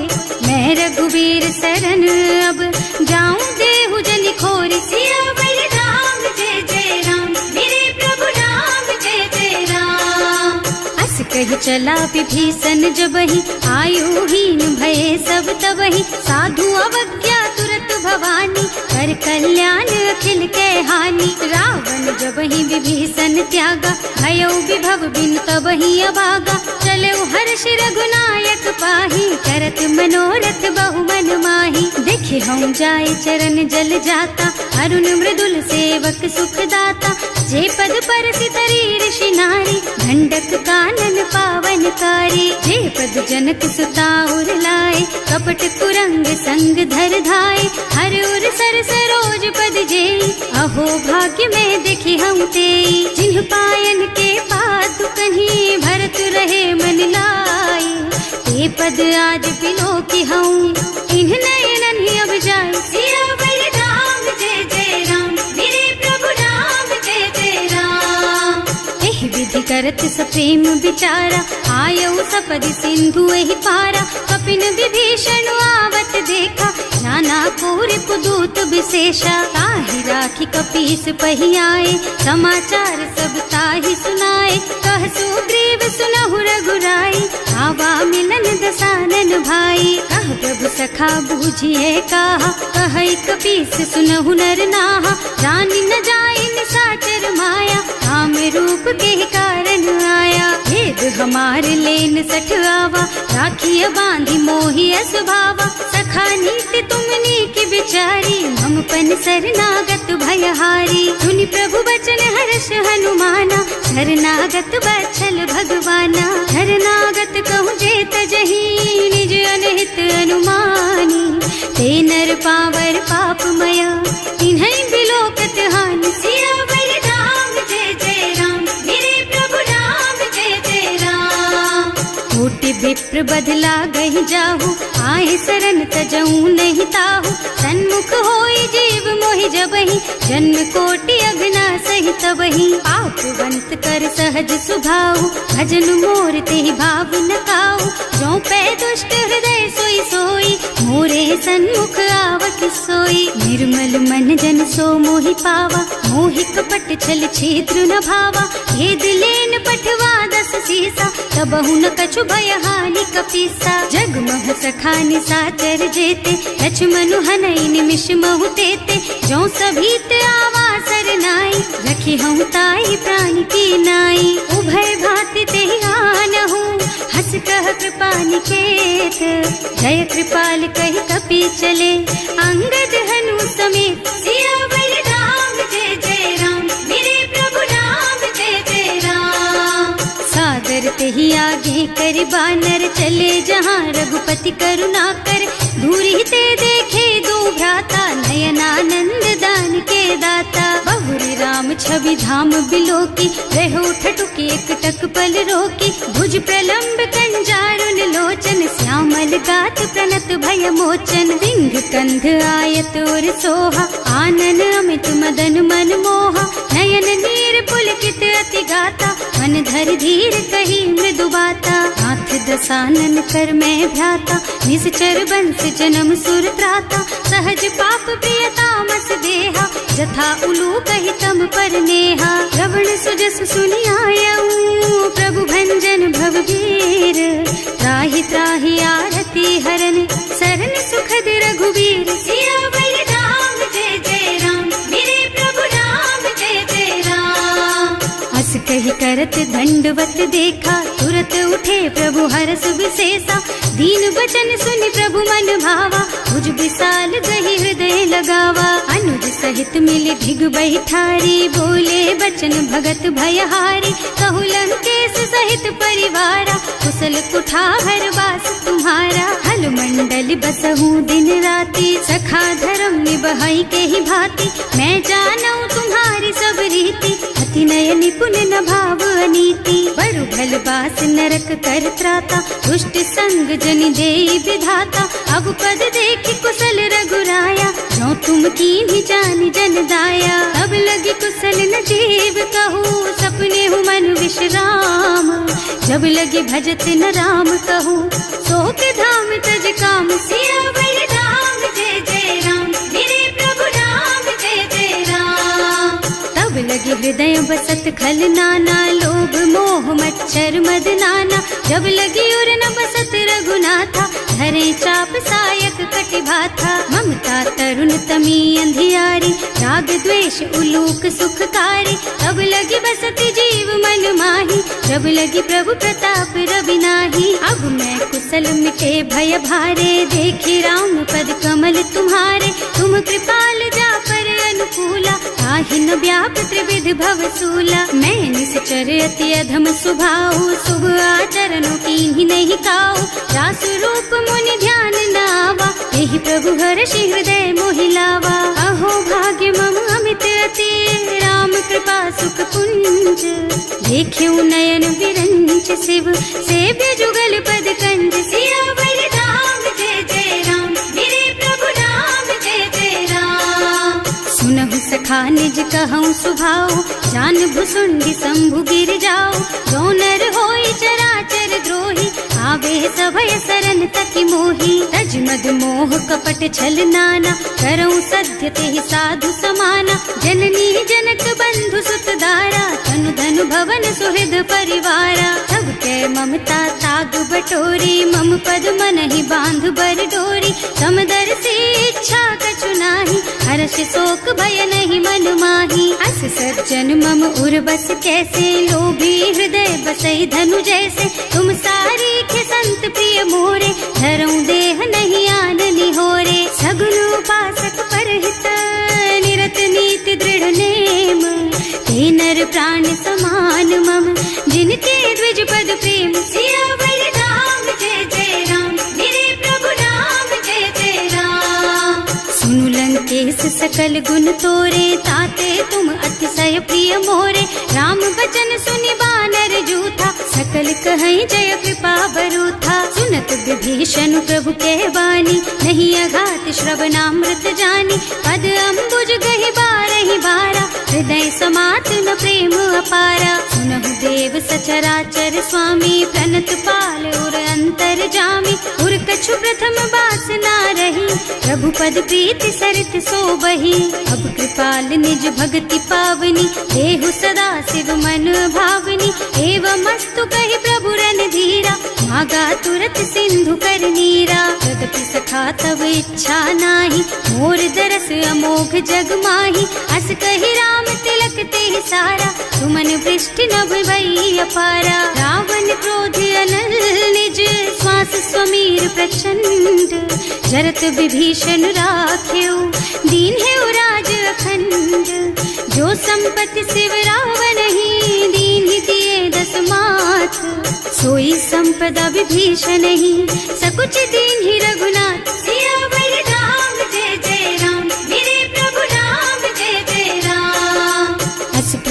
मैं रघुवीर शरण अब जाऊं देहु जनि खोरी, सियावर राम जय जय राम, मेरे प्रभु राम जय जय राम। अस कहि चला विभीषण जबहि, आयुहीन भये सब तबहि, साधु अवज्ञा तुरत भवानी, कर कल्याण अखिल के हानि, रावण जबहि विभीषण त्यागा, भयो विभव बिन तबहि अभागा, चलो हर्ष रघुनायक पाही, करत मनोरथ बहु मन माही, देखे हम जाए चरण जल जाता, अरुण मृदुल सेवक सुख दाता, जे पद पर सितरी ऋषि नारी, दंडक कानन पावन कारी, जे पद जनक सुता उर लाए, कपट कुरंग संग धर धाए, हर उर सर सरोज पद जेई, अहो भाग्य में देखी हम तेई, जिन्ह पायन के पादु कहीं भरत रहे मन लाई, ते पद आज बिलो की हूँ, इन्ह नयनन ही अब जाए, सियावर राम जय जय राम, मेरे प्रभु राम जय जय राम। एहि विधि करत सप्रेम विचारा, आयऊ सपदि सिंधु एहि पारा, कपिन विभीषण आवत देखा, नाना पूरी पुदूत विशेषा, ताहि राखी कपीस पही आए, समाचार सब ताहि सुनाए, कह सुग्रीव सुनहु रघुराई, आवा मिलन दसानन भाई, कह प्रभु सखा बूझिए कहा, कहई कपीस सुनहु नर नाहा, जानि न जाए निशाचर माया, राम रूप के कारण आया, भेद हमार लेन सठ आवा, राखिय बांधी मोहि स्वभावा, सखा नीति तुमनी की बिचारी, मम पन शरणागत भयहारी, सुनि प्रभु बचन हर्ष हनुमाना, शरणागत बछल भगवाना, शरणागत कहूँ जे तजहि, निज अनहित अनुमानी, ते नर पावर पापमया, तिन्है बिलोकत हानि, सियावर राम जय जय राम, मेरे प्रभु राम जय जय राम। कोटि विप्र बदला गहि जाहु, आए शरण तजऊ नहीं ताहु, सन्मुख होई जीव मोहि जबहि, जन्म कोटि अगना सहि तबहि, पापवंत कर सहज सुभाऊ, भजन मोर तेहि भाव न काऊ, जो पै दुष्ट हृदय सोई सोई, मोरे सन्मुख आवत सोई, निर्मल मन जन सो मोहि पावा, मोहि कपट छल छिद्र न भावा, भेद लेन पठवा दस सीसा, तबहु न कछु भय हानि कपीसा, जगमह सखा निशाचर जेते, लक्ष्मण हनई निमिष महु तेते, जो सभीत आवा सरनाई, रखी हूँ ताई प्राण की नाई, उभय भांति तेहि आनहु, हस कह कृपा निकेत, जय कृपाल कहि कपि चले, अंगद हनु समेत, सियावर राम जय जय राम, मेरे प्रभु राम जय जय राम। सादर तेहि आगे कर बानर, चले जहाँ रघुपति करुणा कर, दूरी ते देखे दो भ्राता, नयनानंद दान के दाता। बहुरी राम छवि धाम बिलोकी, रहो ठटुकी एक टक पल रोकी। भुज प्रलंब कंजारुन लोचन, श्यामल गात प्रणत भय मोचन। रिंग कंध आयत और सोहा, आनन अमित मदन मन मोहा। नयन नीर पुलकित अति गाता, मन धर धीर कही मृदु बाता। नाथ दसानन कर मैं भ्राता, निश्चर बंस जन्म सुर त्राता। सहज पाप प्रिय तामस देहा, जथा उलू कही तम पर नेहा। श्रवण सुजस सुनि आयऊ, प्रभु भंजन भवभीर। त्राहि त्राहि आरती हरन, सरन सुखद रघुवीर। सियावर राम जय जय राम, मेरे प्रभु राम जय जय राम। हस कही करत दंडवत देखा, तुरत उठे प्रभु हरस विशेषा। दीन बचन सुनि प्रभु मन भावा, भुज विशाल गही हृदय लगावा। अनुज सहित मिले भिग बैठारी, बोले बचन भगत भयहारी। कहु लंकेश सहित परिवारा, कुशल कुठार वास तुम्हारा। हल मंडल बसहु दिन राति, सखा धर्म निबहाई के ही भांति। मैं जानऊ तुम्हारी सब रीति, अति नय निपुण न भाव अनीति। बरु भल बास नरक कर त्राता, दुष्ट संग जन देई विधाता। अब पद देखि कुशल रघुराया, जो तुम कीन्ही जानि जन दाया। अब लगी कुशल न जीव कहूँ, सपने हूँ मन विश्राम। जब लगी भजत न राम कहूँ, सो के धाम तज काम। सियावर राम जय जय राम, मेरे प्रभु राम जय जय राम। तब लगी हृदय बसत खल नाना, लोभ मोह मच्छर मद नाना। जब लगी उर न बसत रघुनाथा, धरे चाप सायक कटि भाथा। ममता तरुण तमी अंधियारी, राग द्वेष उलूक सुखकारी। तब लगी बसती जीव मन माही, जब लगी प्रभु प्रताप रवि नाही। अब मैं कुशल मिटे भय भारे, देखी राम पद कमल तुम्हारे। तुम कृपाल जा पर अनुकूला, ताहि न व्याप त्रिविध भव सूला। मैं निश्चर अति अधम स्वभाव, शुभ आचरणों कीन्ही नहीं काऊ। रास रूप मुनि ध्यान नावा, यही प्रभु हर्षि हृदय मोहिलावा। अहो भाग्य मम अमित अति, राम कृपा सुख पुंज। देख्यऊ नयन विरंच शिव, सेव्य जुगल पद कंज। सियावर राम जय जय राम, मेरे प्रभु राम जय जय राम। सुनहु सखा निज कहऊँ सुभाऊ, जान भुसुंडी शंभु गिर जाऊ। जो नर होई चराचर द्रोही, आवे सभय सरन तकी मोही। तज मद मोह कपट छल नाना, करऊँ सत्य तेहि साधु समाना। जननी जनक बंधु सुत दारा, तनु धनु भवन सुहृद परिवारा। तब कै ममता ताग बटोरी, मम पद मनहि बांध बर डोरी। समदर्शी इच्छा कछु नाही, हर्ष शोक भय नहीं मन माही। अस सज्जन मम उर बस कैसे, लोभी हृदय बसई धनु जैसे। तुम सारी खे संत प्रिय मोरे, धरऊं देह नहीं आन निहोरे। सगुन उपासक परहित, निरत नीति दृढ़ नेम। ते नर प्राण समान मम, जिनके द्विज पद प्रेम। सियावर राम जय जय राम, मेरे प्रभु राम जय जय राम। सुनु लंकेश सकल गुण तोरे, ताते तुम अतिशय प्रिय मोरे। राम बचन सुनि बानर जूथा, सकल कहई जय कृपा बरूथा। सुनत विभीषण प्रभु कह बानी, नहीं अघात श्रवणामृत जानी। पद अम्बुज गहि बारहि बारा, हृदय समात न प्रेम अपारा। सुनहु देव सचराचर स्वामी, प्रणत पाल उर अंतर जामी। उर कछु प्रथम बासना रही, प्रभु पद प्रीति सरित सोबही। अब कृपाल निज भक्ति पावनी, देहु सदा शिव मन भावनी। एवं मस्तु कहि प्रभु रन धीरा, मागा तुरत सिंधु कर नीरा। यद्यपि सखा तब इच्छा नाही, मोर दरस अमोघ जग माही। अस कहि राम तिलक ते सारा, तुमन वृष्टि नभ भई अपारा। रावण क्रोध अनल निज, श्वास स्वमीर प्रचंड। जरत विभीषण राख्यो, दीन है राज अखंड। जो संपत्ति शिव रावण ही, दीन ही दिए दस माथ। सोई संपदा विभीषण ही, सकुच दीन ही रघुनाथ। सियावर राम जय जय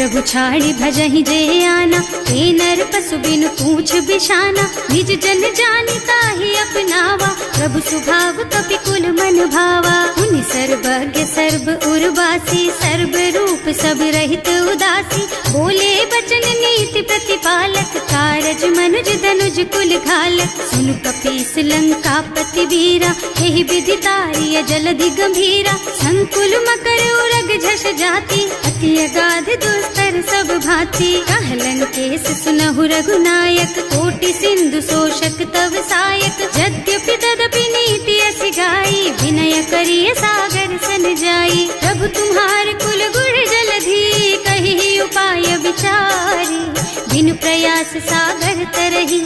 प्रभु छाड़ी भजहि जे आना, हे नर पशु बिनु पूछ बिशाना, निज जन जानि ताहि अपनावा, प्रभु स्वभाव कपि कुल मन भावा। मुनि सर्वज्ञ सर्व उर्वासी, सर्व रूप सब रहित उदासी, बोले बचन नीति प्रतिपालक, कारज मनुज धनुज कुल घालक। सुनु कपीस लंकापति वीरा, एहि विधि तारिय जलधि गंभीरा, संकुल मकर उरग झष जाति, अति अगाध दुस्तर सब भांति। कहलन केस सुनहु रघुनायक, कोटि सिंधु शोषक तव सायक, यद्यपि तदपि नीति अस गाई, विनय करिय सागर सन जाई। प्रभु तुम्हार कुल गुण जलधि, कहि उपाय विचारी, बिनु प्रयास सागर तरही,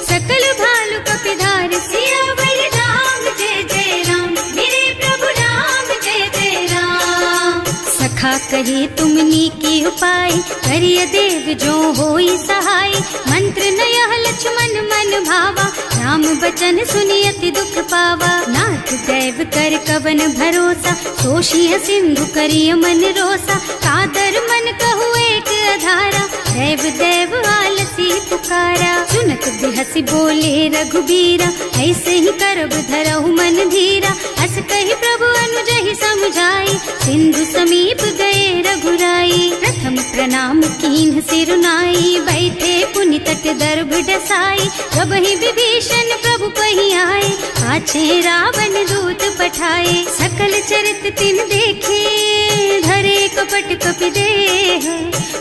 सकल भालु कपिधार। सियावर राम जय जय राम, मेरे प्रभु राम जय जय राम। सखा कही तुमनी की उपाय, करिय देव जो होई सहाय, मंत्र नयह लक्ष्मण मन भावा, राम बचन सुनि अति दुख पावा। नाथ दैव कर कवन भरोसा, तोषिय सिंधु करिय मन रोसा, कादर मन कहु एक अधारा, दैव दैव आलसी पुकारा। सुनत बिहसी बोले रघुबीरा, ऐसे ही करब धरहु मन धीरा, अस कहि प्रभु अनुजहि समझाई, सिंधु समीप गए रघुराई। प्रथम प्रणाम कीन्ह सिर नाई, बैठे पुनि तट दर्भ डसाई, प्रभहि विभीषण प्रभु पहि आए, पाछे रावण दूत पठाए। सकल चरित तिन देखे, धरे कपट कपि देह,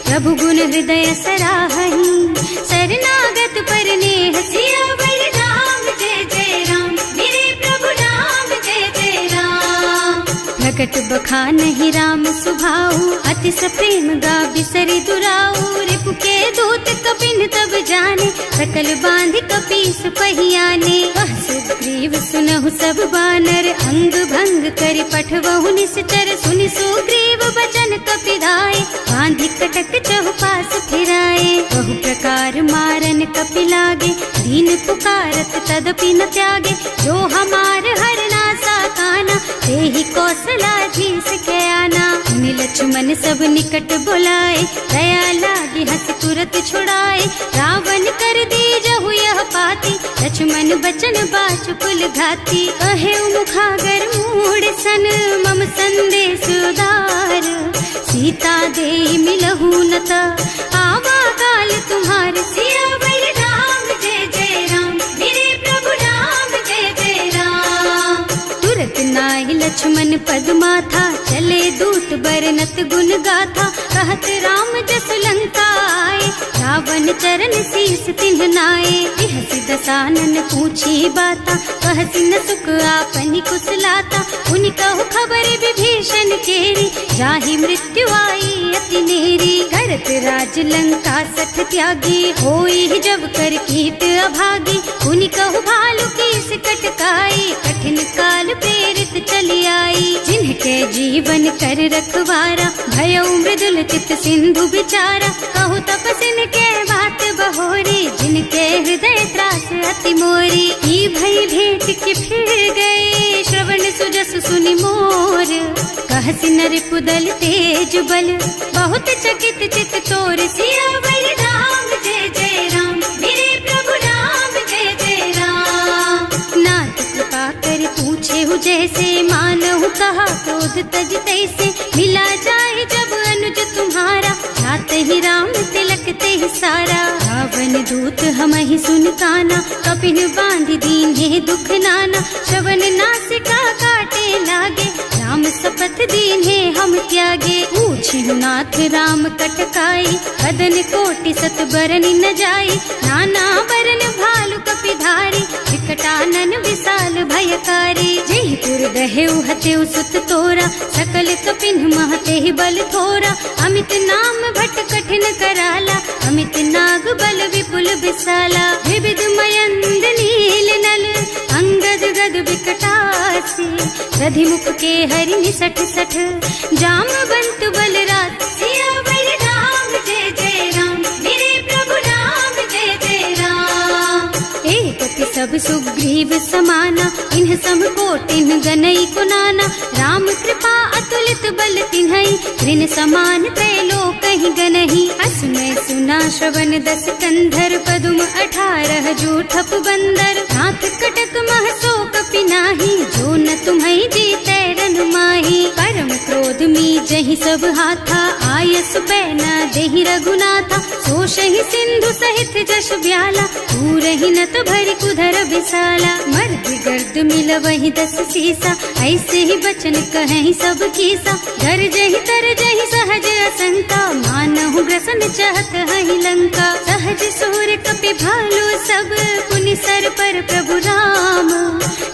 प्रभु गुण हृदय सराहहि, शरणागत पर नेह। सियावर राम जय जय राम, मेरे प्रभु राम जय जय राम। प्रकट बखानहि राम सुभाऊ, अति सप्रेम गा बिसरि दुराऊ, रिपु के दूत कपिन तब जाने, सकल बांधि कपीस पहि आने। वह सुग्रीव सुनहु सब बानर, अंग भंग करि पठवहु निश्चर, सुनि सुग्रीव बचन कपिधाय, बांधि कटक चहुपास फिराए। बहु प्रकार मारन कपि लागे, दीन पुकारत तदपि न त्यागे, जो हमार हरनासा काना, तेहि कौशलाधीश के आना। मुनि लक्ष्मण सब निकट बुलाए, दया लागी हंस तुरत छुड़ाए, रावण कर दीजहु यह पाती, लक्ष्मण बचन बाचु कुल घाती। कहे मुखागर मूढ़ सन, मम संदेश उदार, सीता दे मिलहु न ता, आवा काल तुम्हार। सियावर राम जय जय राम, मेरे प्रभु राम जय जय राम। तुरत नाहि लक्ष्मण पद माथा, चले दूत बरनत गुण गाथा, कहत राम जस लंका आए, रावण चरण शीस तिन्ह नाए। बिहसि दसानन पूछी बाता, कहसि न सुख आपनि कुशलाता, उनि कहु खबर विभीषण केरी, जाहि मृत्यु आई अति नेरी। करत राज लंका सठ त्यागी, होई जब कर कीट अभागी, उनि कहु भालु कीस कटकाई, कठिन काल प्रेरित चली आई। जिनके जीवन कर रखवारा, भयउ मृदुल चित सिंधु बिचारा, कहु तपसिन के बात बहोरी, जिनके हृदय त्रास अति मोरी। ई भई भेंट के फिर गए, श्रवण सुजस सुनि मोर, कहसि नर कुदल तेज बल, बहुत चकित चित तोर। सियावर राम जय जय राम, मेरे प्रभु राम जय जय राम। नाथ कृपा कर पूछे हु जैसे, मानहु कहा क्रोध तज तैसे, मिला जाए जब अनुज तुम्हारा, जाते ही राम तिलक ते सारा। रावण दूत हमहि सुन काना, कपिन बांधि दीन्हे दुख नाना, श्रवण नासिका काटे लागे, राम शपथ दीन्हे हम त्यागे। पूछिहु नाथ राम कटकाई, बदन कोटि सत बरन न जाई, नाना बरन भालु कपिधारी, विकटानन विशाल भयकारी। जेहि पुर दहेउ हतेउ सुत तोरा, सकल कपिन महते बल थोरा, अमित नाम भट कठिन कराला, अमित नाग बल विपुल विशाला। विविध मयंद नील नल, अंगद गद विकटासी, दधिमुख के हरि निसठ सठ, जामवंत बलराज। सियावर राम जय जय राम, मेरे प्रभु राम जय जय राम। एक सब सुग्रीव समाना, इन्ह सम कोटिन गनई को नाना। राम कृपा अतुलित बल तिन्हई, ऋण समान त्रैलोक ही गनहि। असमय सुना श्रवण 10 कंधर, पदुम 18 जूठप बंदर। नाथ कटक मह सो कपि नाही, जो न तुम्हई जीतै रन माही। परम क्रोध मी जहि सब हाथा, आयस बैना देहि रघुनाथा। सोषहि सिंधु सहित जश ब्याला, पूरहि नत भरि कुधर विसाला। मर्द गर्द मिलवहि 10 सीसा, ऐसे ही बचन कहहि सब कीसा। गरजहि तरजहि सहज असंका, मानहु ग्रसन चाहत हहि लंका। सहज सुर कपि भालु सब, पुनि सर पर प्रभु राम।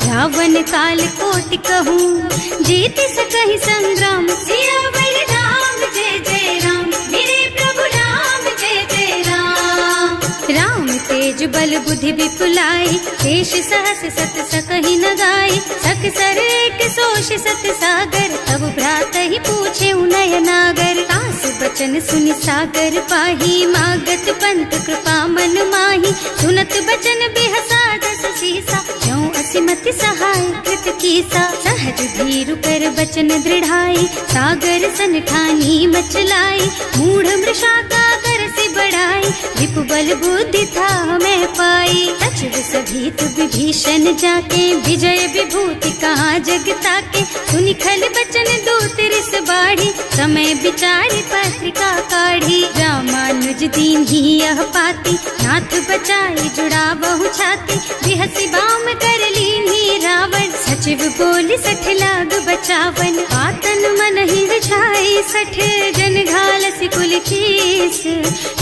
रावण काल कोटि कहूँ, जीत सकहि संग्राम। सियावर राम जय जय राम, मेरे प्रभु राम जय जय राम। राम तेज बल बुद्धि विपुलाई, शेष सहस सत सकहि न गाई। सक सर एक सोष सत सागर, तब भ्रात ही पूछे नय नागर। तास बचन सुनि सागर पाही, मागत पंत कृपा मन माही। सुनत बचन बिहसा 10 सीसा, ज्यों असिमति सहाय कृत कीसा। सहज धीरु कर बचन दृढ़ाई, सागर सन ठानी मचलाई। मूढ़ मृषा का कर से बढ़ाई, विपु बल बुद्धि था मैं पाई। सचिव सभीत विभीषण जाके, विजय विभूति कहाँ जग ताके। सुनि खल बचन दूत रिस बाढ़ी, समय विचारि पत्रिका काढ़ी। रामानुज दीन ही यह पाती, नाथ बचाई जुड़ा बहु छाती। बिहसी बाम कर लीन्ही रावण, सचिव बोली 60 लाग बचावन। आतन मन ही रिझाई 60, जन घालसी कुल कीस।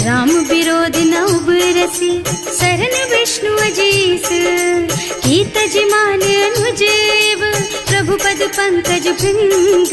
राम विरोध न उबरसी, शरण विष्णु अजीस। कीत जिमान अनुजेव, प्रभु पद पंकज भृंग।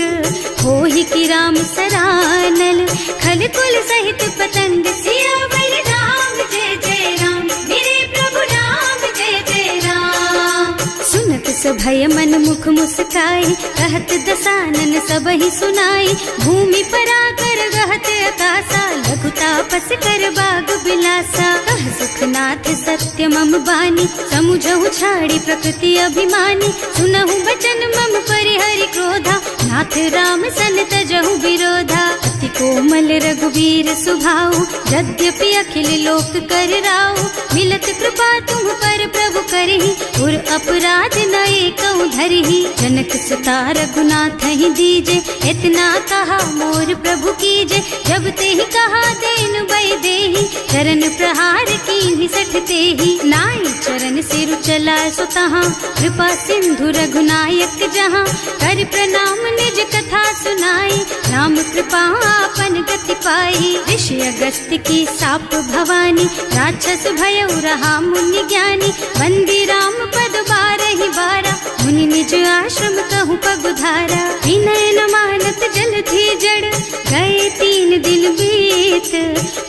होहि की राम सरानल, खल कुल सहित पतंग। सियावर राम जय जय राम, मेरे प्रभु राम जय जय राम। सुनत सभय मन मुख मुस्काई, कहत दसानन सबहि सुनाई। भूमि पराकर गहत आकाशा, लघु तापस कर बाग बिलासा। कह सुखनाथ सत्य मम बानी, समुझहु छाड़ी प्रकृति अभिमानी। सुनहु बचन मम परिहरि क्रोधा, नाथ राम सन तजहु विरोधा। अति कोमल रघुवीर सुभाऊ, यद्यपि अखिल लोक कर राऊ। मिलत कृपा तुम पर प्रभु करहि, उर अपराध न एकौ धरहि। जनक सुता रघुनाथ ही दीजे, इतना कहा मोर प्रभु कीजे। जब ते ही कहा देन बई देहि, चरण प्रहार कीन्हि 60 तेहि। नाई चरण सिर चला सुतहाँ, कृपा सिंधु रघुनायक जहाँ। कर प्रणाम निज कथा सुनाई, राम कृपा आपन गति पाई। ऋषि अगस्त्य की साप भवानी, राक्षस भयउ रहा मुनि ज्ञानी। बंदी राम पद 12 बारा, मुनि निज आश्रम कहूँ पगुधारा। विनय न मानत जल थी जड़, गए 3 दिन बीत।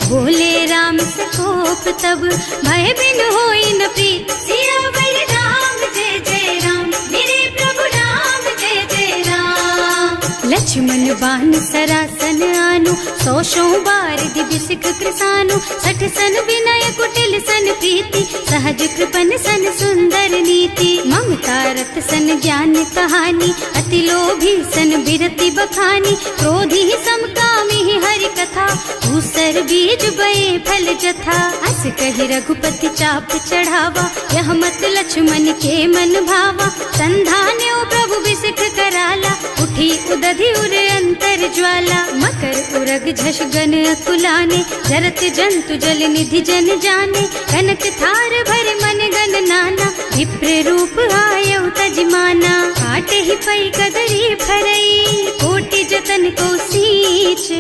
बोले राम सकोप तब, भय बिन होई न प्रीत। सियावर राम जय जय राम, मेरे प्रभु राम जय जय राम। लक्ष्मण बान सरासन आनु, 100 बार दिव्य सिख कृसानु। 60 सन विनय कुटिल सन प्रीति, सहज कृपन सन सुंदर नीति। ममता रत सन ज्ञान कहानी, अति लोभी सन बिरति बखानी। क्रोधी समकामी हरि कथा, दूसर बीज बये फल जथा। अस कहि रघुपति चाप चढ़ावा, यह मत लक्ष्मण के मन भावा। संधान्यो प्रभु बिसिख कराला, उठी उदधि उर अंतर ज्वाला। मकर उरग झष गन अकुलाने, जरत जंतु जल निधि जन जाने। कनक थार भर मन गन नाना, विप्र रूप आयउ तजमाना। काटे ही पई कदरी फरई, कोटि जतन को सींच।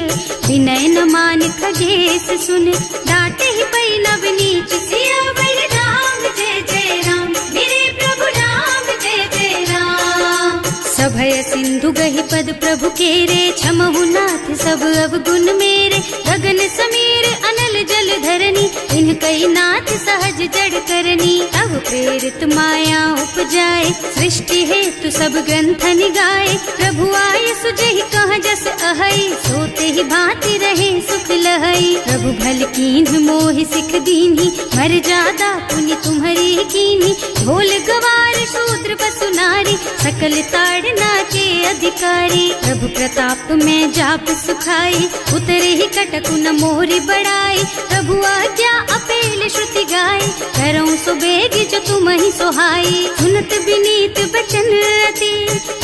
विनय न मान खगेश सुन, डांटे ही पई नव नीच। सियावर राम जय जय राम, मेरे प्रभु राम जय जय राम। निर्भय सिंधु गहि पद प्रभु केरे, क्षमहु नाथ सब अवगुण मेरे। गगन समीर अनल जल धरनी, इन्ह कई नाथ सहज जड़ करनी। तब प्रेरित माया उपजाए, सृष्टि हेतु सब ग्रंथन गाए। प्रभु आए सुजहि कहाँ जस अहै, सोते ही भांति रहे सुख लहै। प्रभु भल कीन्ह मोहि सिख दीन्ही, मर्यादा पुनि तुम्हरी कीन्ही। ढोल गवार शूद्र पशु नारी, सकल ताड़ना के अधिकारी। प्रभु प्रताप में जाप सुखाई, उतरे ही कटक न मोरी बढ़ाई। प्रभु आज्ञा अपेल श्रुति गाय, करऊं सो बेग जो तुम ही सोहाई। सुनत विनीत बचन अति,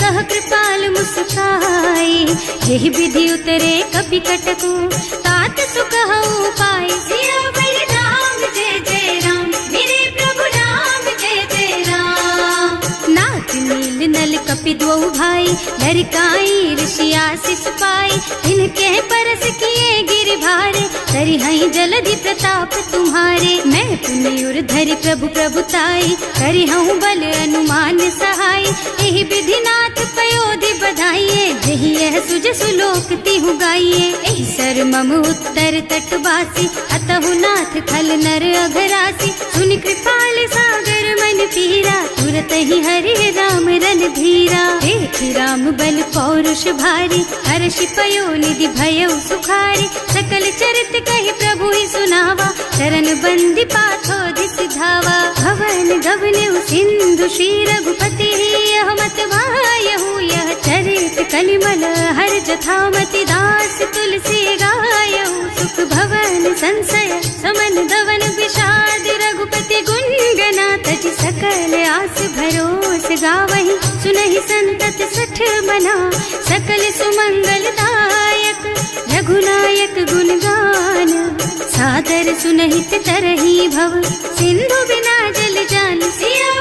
कह कृपाल मुस्काई। यही विधि उतरे कपि कटकु, तात सुकहु पाई। सियावर राम जय जय राम, मेरे प्रभु राम जय जय राम। नाथ नील नल कपि द्वौ भाई, लरिकाई ऋषि आशीष पाई। इनके परस किए गिर भारे, तरि हई जलधि प्रताप तुम्हारे। मैं पुनि उर धरि प्रभु प्रभुताई, करि हूँ बल अनुमान सहाय। यही विधि नाथ पयोधि बधाइए, यही यह सुज सुलोक तिहु गाइए। एहि सर मम उत्तर तटवासी, अतहु नाथ खल नर अघरासी। सुनि कृपाल सागर मन पीरा, तुरत ही हरि राम रन धीरा। देखि राम बल पौरुष भारी, हर्षि पयो निधि भयउ सुखारी। सकल चरित कहि प्रभु ही सुनावा, चरण बंदी पाथोधि सिधावा। भवन गगन सिंधु श्री रघुपति, यह मत वायहु यह चरित कलिमल हर जथामति। दास तुलसी गायहु, सुख भवन संशय समन दवन विषाद। रघुपति गुण गना तज सकल आस भरोस गावहि। सुनहि संतत सठ मना, सकल सुमंगल दायक। रघुनायक गुण गान, सादर सुनहित तरहि भव। सिंधु बिना जल जान, सिया